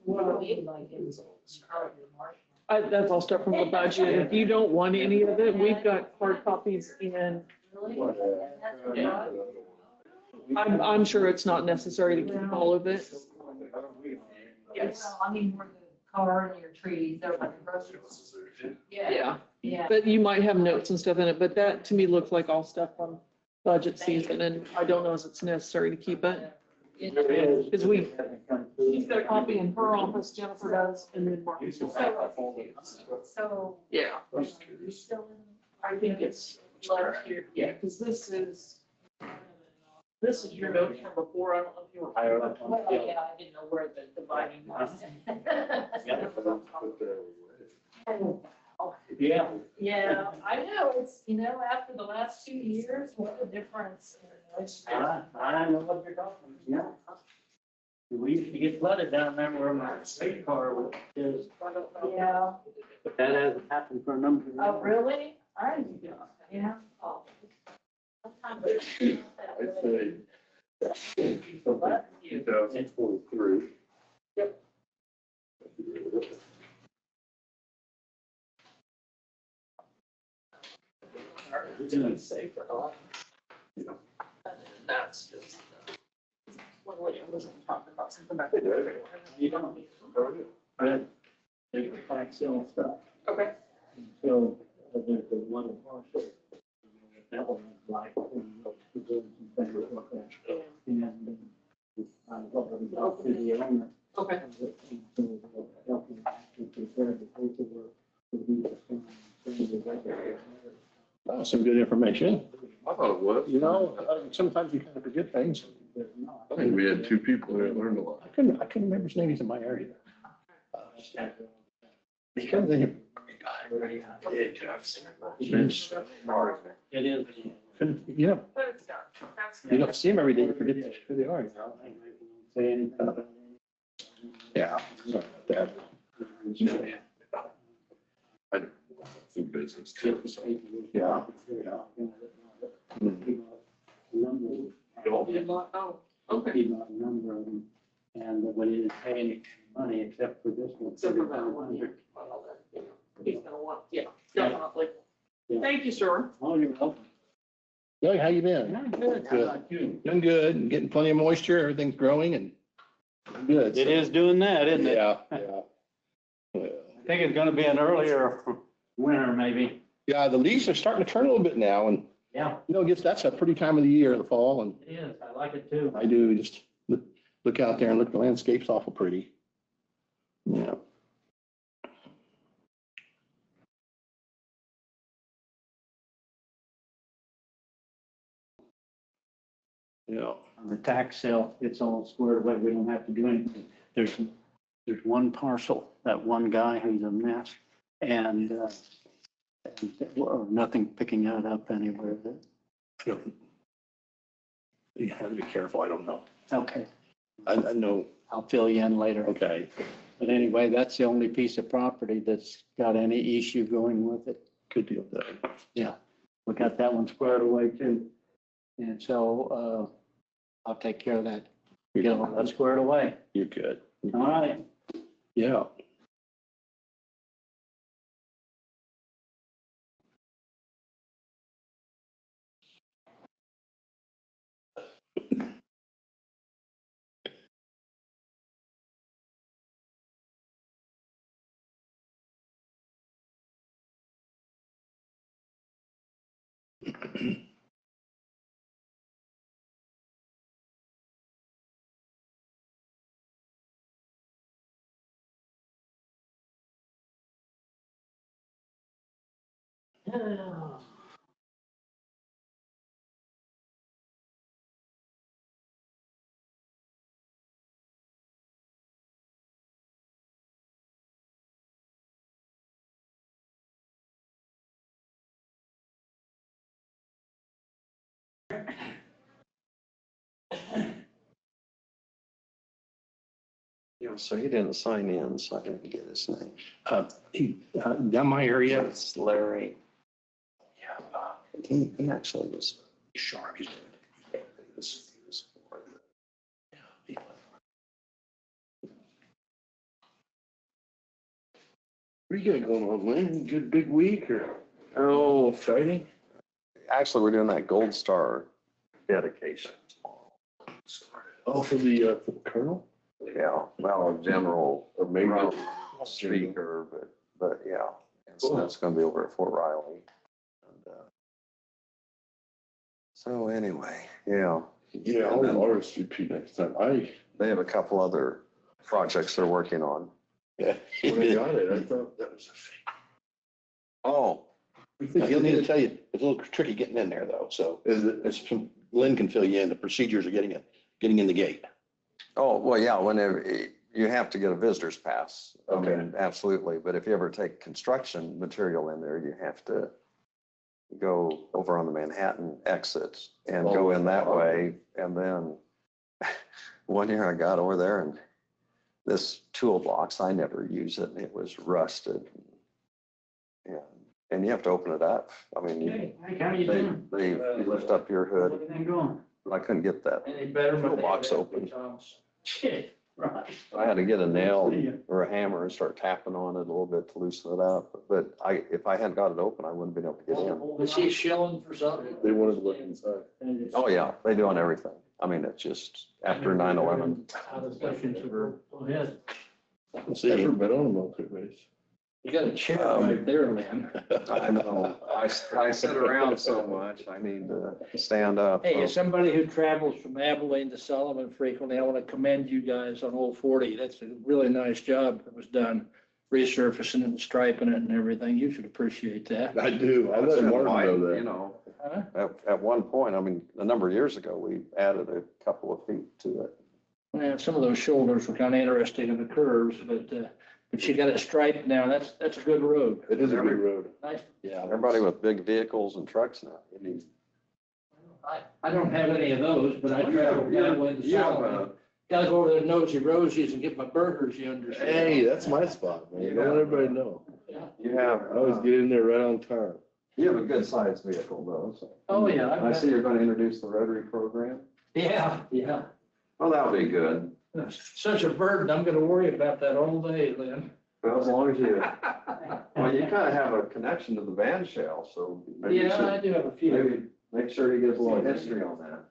Well, we like it. That's all stuff from the budget. If you don't want any of it, we've got hard copies in. Really? Yeah. I'm sure it's not necessary to keep all of it. Yes. I mean, where the car and your trees, they're like groceries. Yeah, Yeah. but you might have notes and stuff in it, but that to me looks like all stuff from budget season, and I don't know if it's necessary to keep it. Because she's got a copy in her office, Jennifer does, and then Mark. So. Yeah, You still in? I think it's last year, yeah, because this is your note from before, I don't know if you were. Well, yeah, I didn't know where the dividing was. Yeah. Yeah, I know, it's, you know, after the last 2 years, what a difference. I know what you're talking about, yeah. We used to get flooded down there where my street car is, Yeah, but that hasn't happened for a number of years. oh, really? I, yeah. Oh. Sometimes it's not that I'd good. say So that's you. 2023. Yep. We're doing safer. That's just. What William was talking about, something about. You don't. But there's the tax sale stuff. Okay. So there's the one parcel. That one is like, things like that. And I talked to the owner. Okay. Helping to prepare the paperwork to be the Oh, some good information. I thought it was. You know, sometimes you kind of forget things. I think we had two people who learned a lot. I couldn't remember his name. He's in my area. He comes in here. It is. You know, But it's done. That's you don't see him every day. You forget who they are. Say anything. Yeah. Sorry about that. Food business too. So. Yeah. Oh, okay. Number of them, and when he didn't pay any money except for this one. Except for that one, yeah. Well, that, you know, he's gonna want, yeah, definitely. Yeah. Thank you, sir. Oh, you're welcome. Doug, how you been? Good. How about you? Doing good and getting plenty of moisture. Everything's growing and good. It is doing that, isn't it? Yeah, yeah. Well, I think it's gonna be an earlier winter, maybe. yeah, the leaves are starting to turn a little bit now and, Yeah, you know, that's a pretty time of the year, the fall, and it is. I like it too. I do just look out there and look, the landscape's awful pretty. Yeah. Yeah. On the tax sale, it's all squared away. We don't have to do anything. There's one parcel, that one guy who's a mess. And Well, nothing picking that up anywhere. You have to be careful. I don't know. Okay, I know. I'll fill you in later. Okay. But anyway, that's the only piece of property that's got any issue going with it. Good deal there. Yeah, we got that one squared away too. And so, I'll take care of that. Get all that squared away. You're good. All right. Yeah. Yeah, so he didn't sign in, so I didn't get his name. Down my area. It's Larry. Yeah. He actually was. Sharp. He's good. Yeah. What do you got going on, man? Good big week or? Oh, exciting. Actually, we're doing that Gold Star dedication. Oh, for the colonel? Yeah, well, general Or maybe. speaker, but yeah. And so that's gonna be over at Fort Riley. And, so anyway, yeah, Yeah, I'll RSVP next time. they have a couple other projects they're working on. Yeah. When I got it, I thought that was a fake. Oh, He'll need to tell you, it's a little tricky getting in there though, so Is it? it's, Lynn can fill you in, the procedures of getting in the gate. oh, well, yeah, whenever, you have to get a visitor's pass. I Okay. mean, absolutely, but if you ever take construction material in there, you have to go over on the Manhattan exits and go in that way. And then one year I got over there and this toolbox, I never use it, and it was rusted. And you have to open it up. I mean, Hey, Mike, how you doing? they lift up your hood. Everything going? I couldn't get that. Any better? Toolbox open. Shit, right. I had to get a nail or a hammer and start tapping on it a little bit to loosen it up. But if I hadn't got it open, I wouldn't have been able to get in. Was he shilling for something? They wanted to look inside. Oh, yeah, they do on everything. I mean, it's just after 9/11. Go ahead. Let's Never see. been on a military base. You got a chair right there, Lynn. I know. I sit around so much. I need to stand up. Hey, as somebody who travels from Abilene to Sullivan frequently, I want to commend you guys on Old 40. That's a really nice job that was done, resurfacing and striping it and everything. You should appreciate that. I do. I let Martin know You that. know, Huh? at one point, I mean, a number of years ago, we added a couple of feet to it. Well, some of those shoulders were kind of interesting in the curves, but you got it striped now. That's a good road. It is a good road. Nice. Yeah. Everybody with big vehicles and trucks now. You need- I don't have any of those, but I travel down way to Yeah. Sullivan. Gotta go over there to Nosy Rosie's and get my burgers, you understand? Hey, that's my spot, man. Don't let everybody know. You have, I always get in there right on time. you have a good sized vehicle though, so. Oh, yeah. I see you're going to introduce the Rotary program. Yeah, yeah. Well, that'll be good. Such a burden. I'm gonna worry about that all day, Lynn. Well, as long as you, well, you kind of have a connection to the band shell, so. maybe you Yeah, I should do have a few. Maybe make sure you get a little history on that.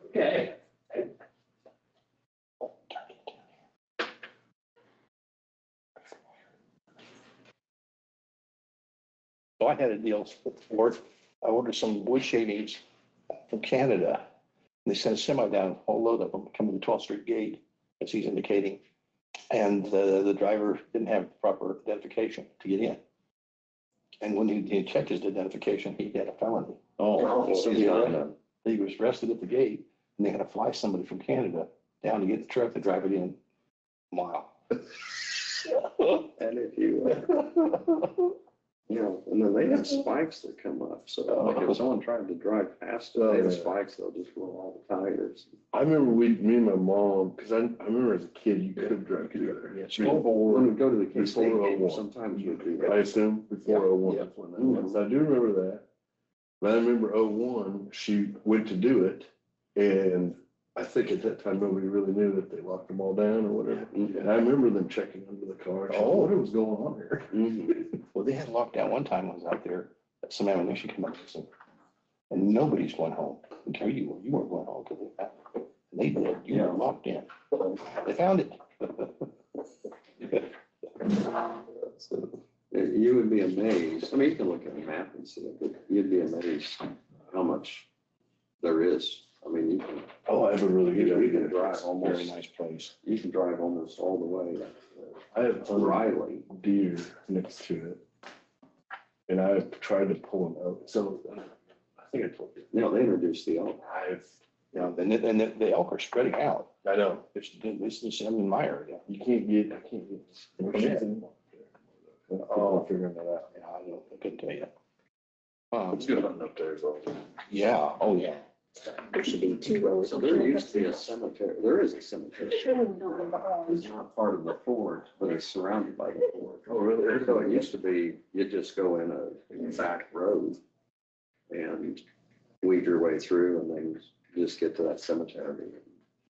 Okay. So I had a deal with Ford. I ordered some wood shavings from Canada. They sent a semi down, a whole load of them, coming to the 12th Street gate, as he's indicating. And the driver didn't have proper identification to get in. And when he checked his identification, he had a felony. Oh, So he was arrested at the gate, and they had to fly somebody from Canada down to get the truck to drive it in a mile. and if you, You know, and then they have spikes that come up, so like if someone tried to drive past it, they have spikes, they'll just roll all the tires. I remember me and my mom, because I remember as a kid, you could drive through there. When we go to the Before K-State game, 01. sometimes we do I that. assume before Yeah. 01, that's when that was. I do remember that. But I remember 01, she went to do it, and I think at that time, nobody really knew that they locked them all down or whatever. And I remember them checking under the car, what was going on here? Well, they had lockdown one time I was out there, some ammunition came up missing. And nobody's going home. I tell you, you weren't going home because they found it. And they did, you were locked in. They found it. So, you would be amazed, I mean, you can look at a map and see it, but you'd be amazed how much there is. I mean, you can, Oh, I have a really good you can idea. drive Very almost, nice place. you can drive almost all the way I have to Riley. deer next to it. And I've tried to pull them out. So I think I told you. You know, they introduced the elk. You know, and the elk are spreading out. I know. This is in my area. I can't get. Oh, I'm figuring that out. Yeah, I couldn't tell you. It's good hunting up there as well. Yeah, oh, yeah. There should be 2 rows. So there used to be a cemetery, there is a cemetery. It's not part of the fort, but it's surrounded by the fort. Oh, really? So it used to be, you just go in a back road and weed your way through and then just get to that cemetery.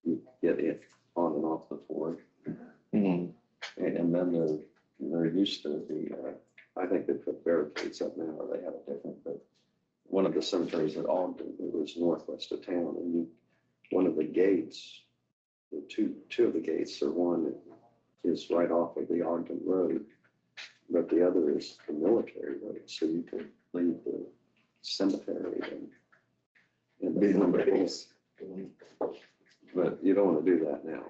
You get it on and off the fort. Mhm. And then there used to be, I think they put barricades up now, or they have a different, but one of the cemeteries at Ogden, it was northwest of town, and one of the gates, the two of the gates, or one is right off of the Ogden Road, but the other is the military road, so you can leave the cemetery and the cemeteries. But you don't want to do that now.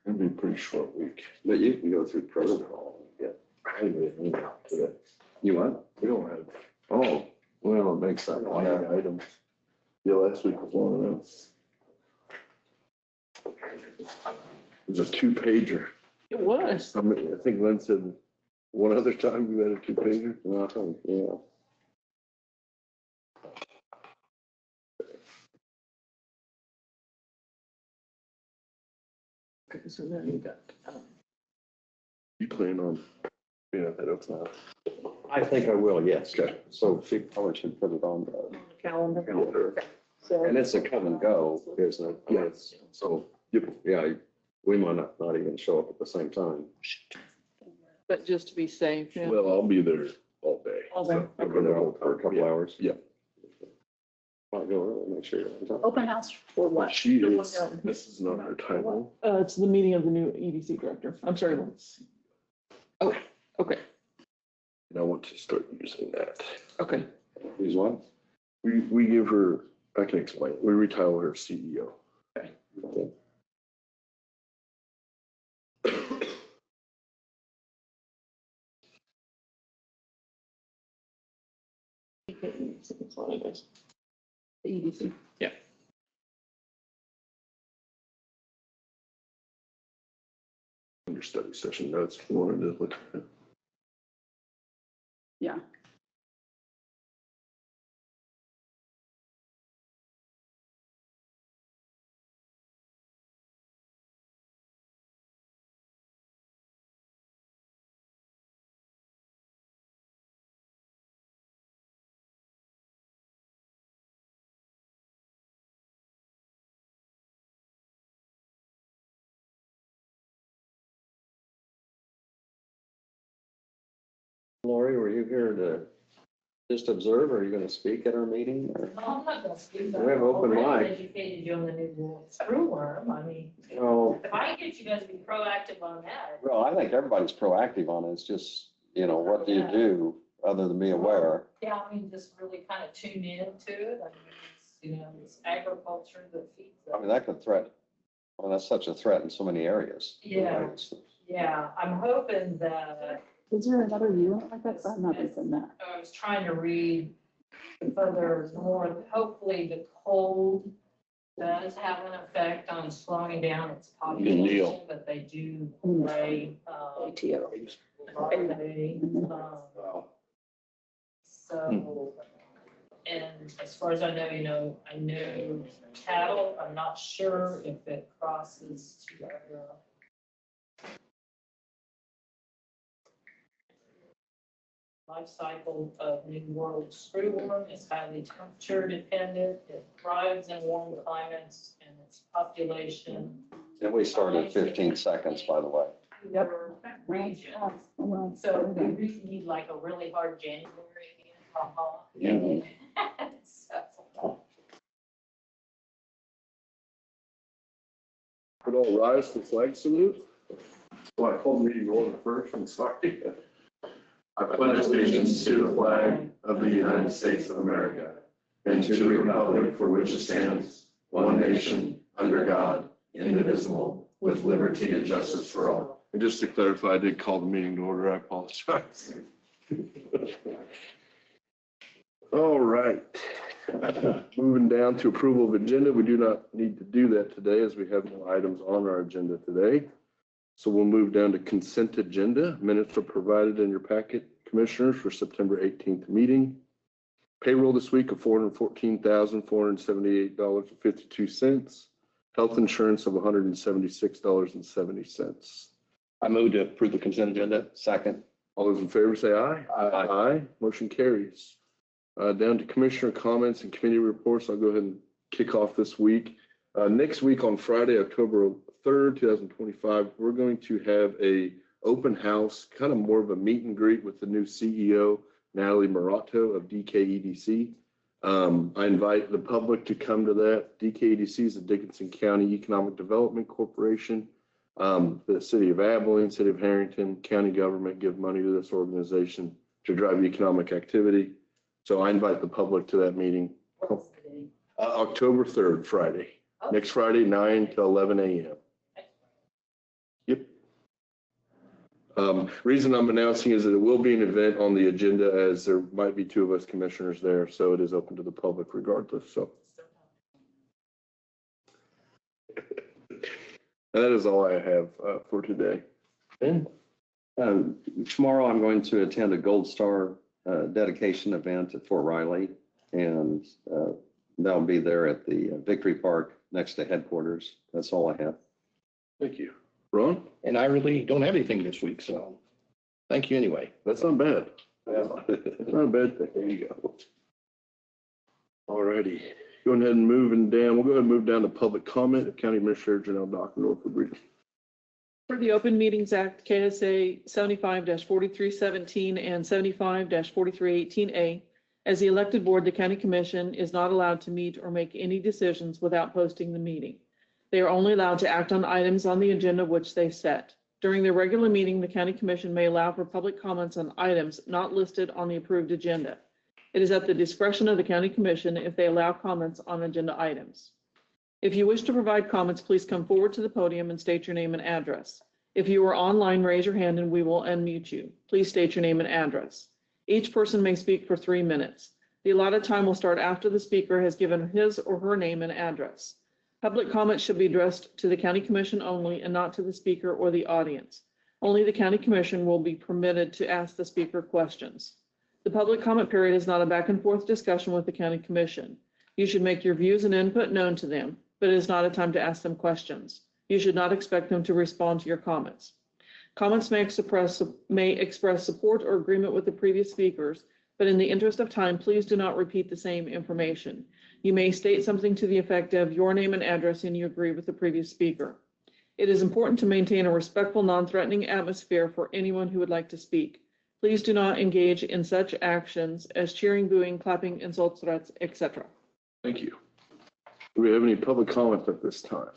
It'd be a pretty short week. But you can go through protocol and get, I didn't get an email today. you what? We don't have, oh, well, it makes sense. I have items. Yeah, last week was long enough. It was a 2-pager. It was. I mean, I think Lynn said one other time you had a 2-pager. Nothing, yeah. Okay, so now you got, You plan on being at that open house? I think I will, yes. Okay. So she probably should put it on the calendar. calendar. So, And it's a come and go, isn't it? Yes. So, yeah, we might not even show up at the same time. but just to be safe, yeah. Well, I'll be there all day. All day. So I'll I'll go go there there all the for a time. couple Yeah. hours. Yeah. I'll go early, make sure you're on time. Open house for what? She is, this is not her title. It's the meeting of the new EDC director. I'm sorry, Lance. Oh, okay, And I want to start using that. okay. Who's one? We give her, I can explain, we retire her CEO. Okay. That's what it is. The EDC. Your study session notes, if you wanted to look at it. Yeah. Lori, were you here to just observe, or are you gonna speak at our meeting? Or? I'm not gonna speak. We have open Already mic. Educated you on the new screwworm, I mean, No, if I can get you guys to be proactive on that. well, I think everybody's proactive on it. It's just, what do you do other than be aware? Yeah, I mean, just really kind of tune in to it, I mean, it's agriculture that feeds I us. mean, that could threaten, well, that's such a threat in so many areas. Yeah. Yeah, I'm hoping that, Is there another unit like that? I've not been that. I was trying to read further north, hopefully the cold does have an effect on slowing down its deal. population, but they do lay, ATO. Wow. so, and as far as I know, I know cattle, I'm not sure if it crosses to life cycle of New World screwworm is highly temperature dependent. It thrives in warm climates and its population. And we started 15 seconds, by the way. Yep. Region. Well, So we really need like a really hard January. Yeah. So, Would all rise to flag salute? Well, I called meeting order first, I'm sorry. I pledge allegiance to the flag of the United States of America and to the republic for which it stands, one nation, under God, indivisible, with liberty and justice for all. And just to clarify, I did call the meeting to order, I apologize. All right. Moving down to approval of agenda, we do not need to do that today as we have no items on our agenda today. So we'll move down to consent agenda. Minutes are provided in your packet, Commissioners, for September 18th meeting. Payroll this week of $414,478.52. Health insurance of $176.70. I move to approve the consent agenda. Second. All those in favor say aye. Aye. Aye. Motion carries. Down to Commissioner comments and committee reports. I'll go ahead and kick off this week. Next week on Friday, October 3rd, 2025, we're going to have a open house, kind of more of a meet and greet with the new CEO, Natalie Morato of DKEDC. I invite the public to come to that. DKEDC is the Dickinson County Economic Development Corporation. The city of Abilene, city of Harrington, county government give money to this organization to drive economic activity. So I invite the public to that meeting. what's the date? October 3rd, Friday. Next Friday, 9 to 11 a.m. Yep. Reason I'm announcing is that it will be an event on the agenda as there might be two of us commissioners there. So it is open to the public regardless. So that is all I have for today. Ben? Tomorrow, I'm going to attend a Gold Star dedication event at Fort Riley, and that'll be there at the Victory Park next to headquarters. That's all I have. Thank you. Ron? And I really don't have anything this week, so thank you anyway. That's not bad. That's not a bad thing. There you go. All righty. Going ahead and moving down. We'll go ahead and move down to public comment. If County Administrator Janelle Dockendorf would read. For the Open Meetings Act, KSA 75-4317 and 75-4318A, as the elected board, the county commission is not allowed to meet or make any decisions without posting the meeting. They are only allowed to act on items on the agenda which they set. During their regular meeting, the county commission may allow for public comments on items not listed on the approved agenda. It is at the discretion of the county commission if they allow comments on agenda items. If you wish to provide comments, please come forward to the podium and state your name and address. If you are online, raise your hand and we will unmute you. Please state your name and address. Each person may speak for 3 minutes. The allotted time will start after the speaker has given his or her name and address. Public comments should be addressed to the county commission only and not to the speaker or the audience. Only the county commission will be permitted to ask the speaker questions. The public comment period is not a back and forth discussion with the county commission. You should make your views and input known to them, but it is not a time to ask them questions. You should not expect them to respond to your comments. Comments may express support or agreement with the previous speakers, but in the interest of time, please do not repeat the same information. You may state something to the effect of your name and address and you agree with the previous speaker. It is important to maintain a respectful, non-threatening atmosphere for anyone who would like to speak. Please do not engage in such actions as cheering, booing, clapping, insults, threats, etc. Thank you. Do we have any public comments at this time?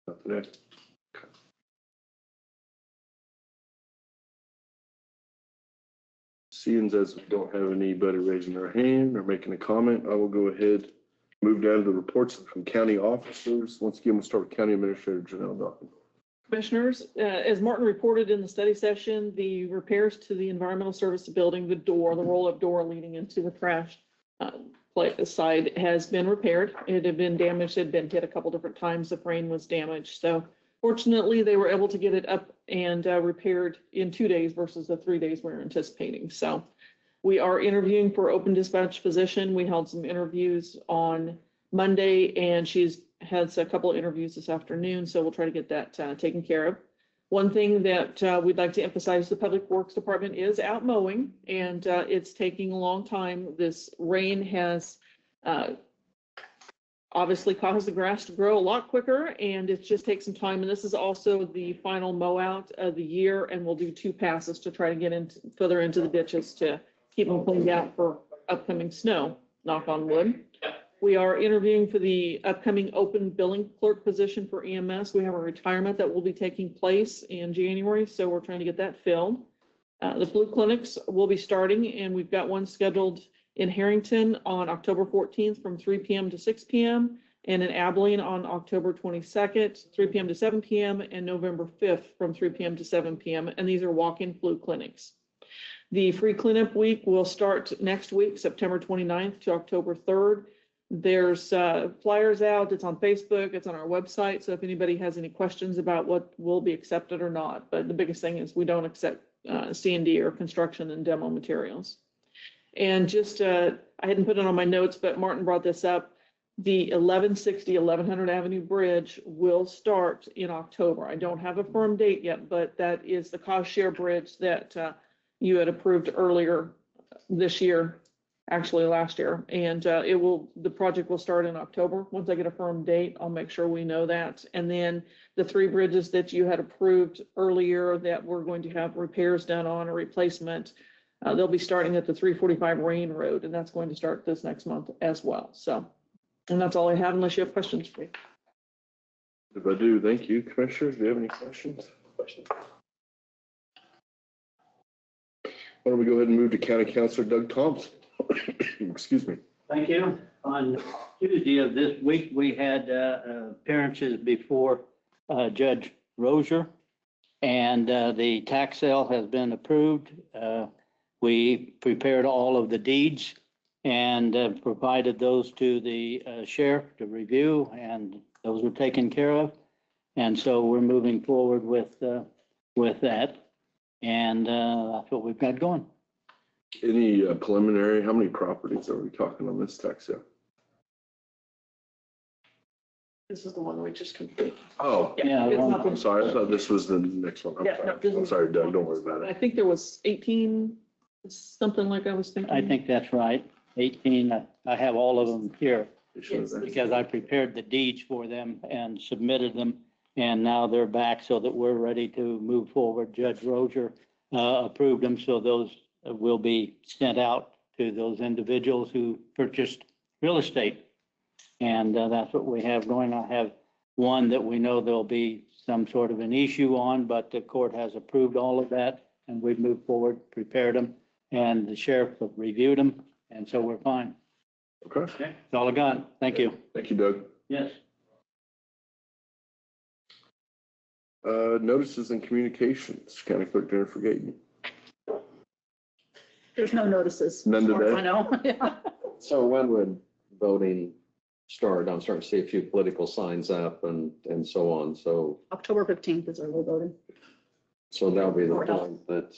Not today. Okay. Seeing as we don't have anybody raising their hand or making a comment, I will go ahead, move down to the reports from county officers. Once again, we'll start with County Administrator Janelle Dockendorf. Commissioners, as Martin reported in the study session, the repairs to the environmental service building, the roll-up door leading into the trash side has been repaired. It had been damaged, it had been hit a couple different times. The frame was damaged. So fortunately, they were able to get it up and repaired in 2 days versus the 3 days we were anticipating. So we are interviewing for open dispatch position. We held some interviews on Monday, and she's had a couple of interviews this afternoon. So we'll try to get that taken care of. One thing that we'd like to emphasize, the Public Works Department is out mowing, and it's taking a long time. This rain has obviously caused the grass to grow a lot quicker, and it just takes some time. And this is also the final mow out of the year, and we'll do 2 passes to try to get further into the ditches to keep them cleaned out for upcoming snow, knock on wood. We are interviewing for the upcoming open billing clerk position for EMS. We have a retirement that will be taking place in January, so we're trying to get that filled. The flu clinics will be starting, and we've got one scheduled in Harrington on October 14th from 3 p.m. to 6 p.m. and in Abilene on October 22nd, 3 p.m. to 7 p.m. and November 5th from 3 p.m. to 7 p.m. And these are walk-in flu clinics. The free cleanup week will start next week, September 29th to October 3rd. There's flyers out. It's on Facebook. It's on our website. So if anybody has any questions about what will be accepted or not, but the biggest thing is we don't accept C&D or construction and demo materials. And just, I hadn't put it on my notes, but Martin brought this up. The 1100 Avenue Bridge will start in October. I don't have a firm date yet, but that is the cost share bridge that you had approved earlier this year. Actually last year, and the project will start in October. Once I get a firm date, I'll make sure we know that. And then the 3 bridges that you had approved earlier that we're going to have repairs done on, a replacement, they'll be starting at the 345 Rain Road, and that's going to start this next month as well. So, and that's all I have unless you have questions for me. If I do, thank you. Commissioners, do you have any questions? Why don't we go ahead and move to County Councilor Doug Thompson? Excuse me. Thank you. On Tuesday of this week, we had appearances before Judge Rozier, and the tax sale has been approved. We prepared all of the deeds and provided those to the sheriff to review, and those were taken care of. And so we're moving forward with that, and that's what we've got going. Any preliminary, how many properties are we talking on this tax sale? This is the one we just completed. Oh, Yeah, It's not I'm the- sorry. I thought this was the next one. Yeah, no, this I'm is- sorry, Doug. Don't worry about I it. think there was 18, something like I was thinking. I think that's right. 18, I have all of them here Yes. because I prepared the deeds for them and submitted them. And now they're back so that we're ready to move forward. Judge Rozier approved them, so those will be sent out to those individuals who purchased real estate. And that's what we have going. I have one that we know there'll be some sort of an issue on, but the court has approved all of that, and we've moved forward, prepared them, and the sheriff have reviewed them, and so we're fine. Okay. That's all I got. Thank you. Thank you, Doug. Yes. Notices and communications, County Clerk Jennifer Gayton. There's no notices. None as far as today? I know. Yeah. So when would voting start? I'm starting to see a few political signs up and so on. So October 15th is early voting. that'll be the Or no. point that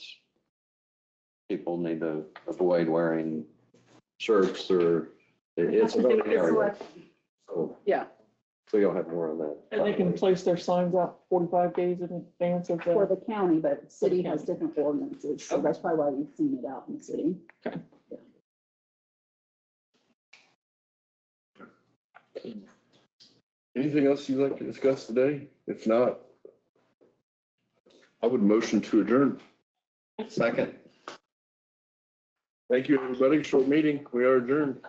people need to avoid wearing shirts or it's a voting area. So Yeah, so you'll have more on that. And they can place their signs up 45 days in advance of for the, the county, but city has different ordinances, so that's probably why you've seen it out in the city. Anything else you'd like to discuss today? If not, I would motion to adjourn. Second. Thank you, everybody. Short meeting. We are adjourned.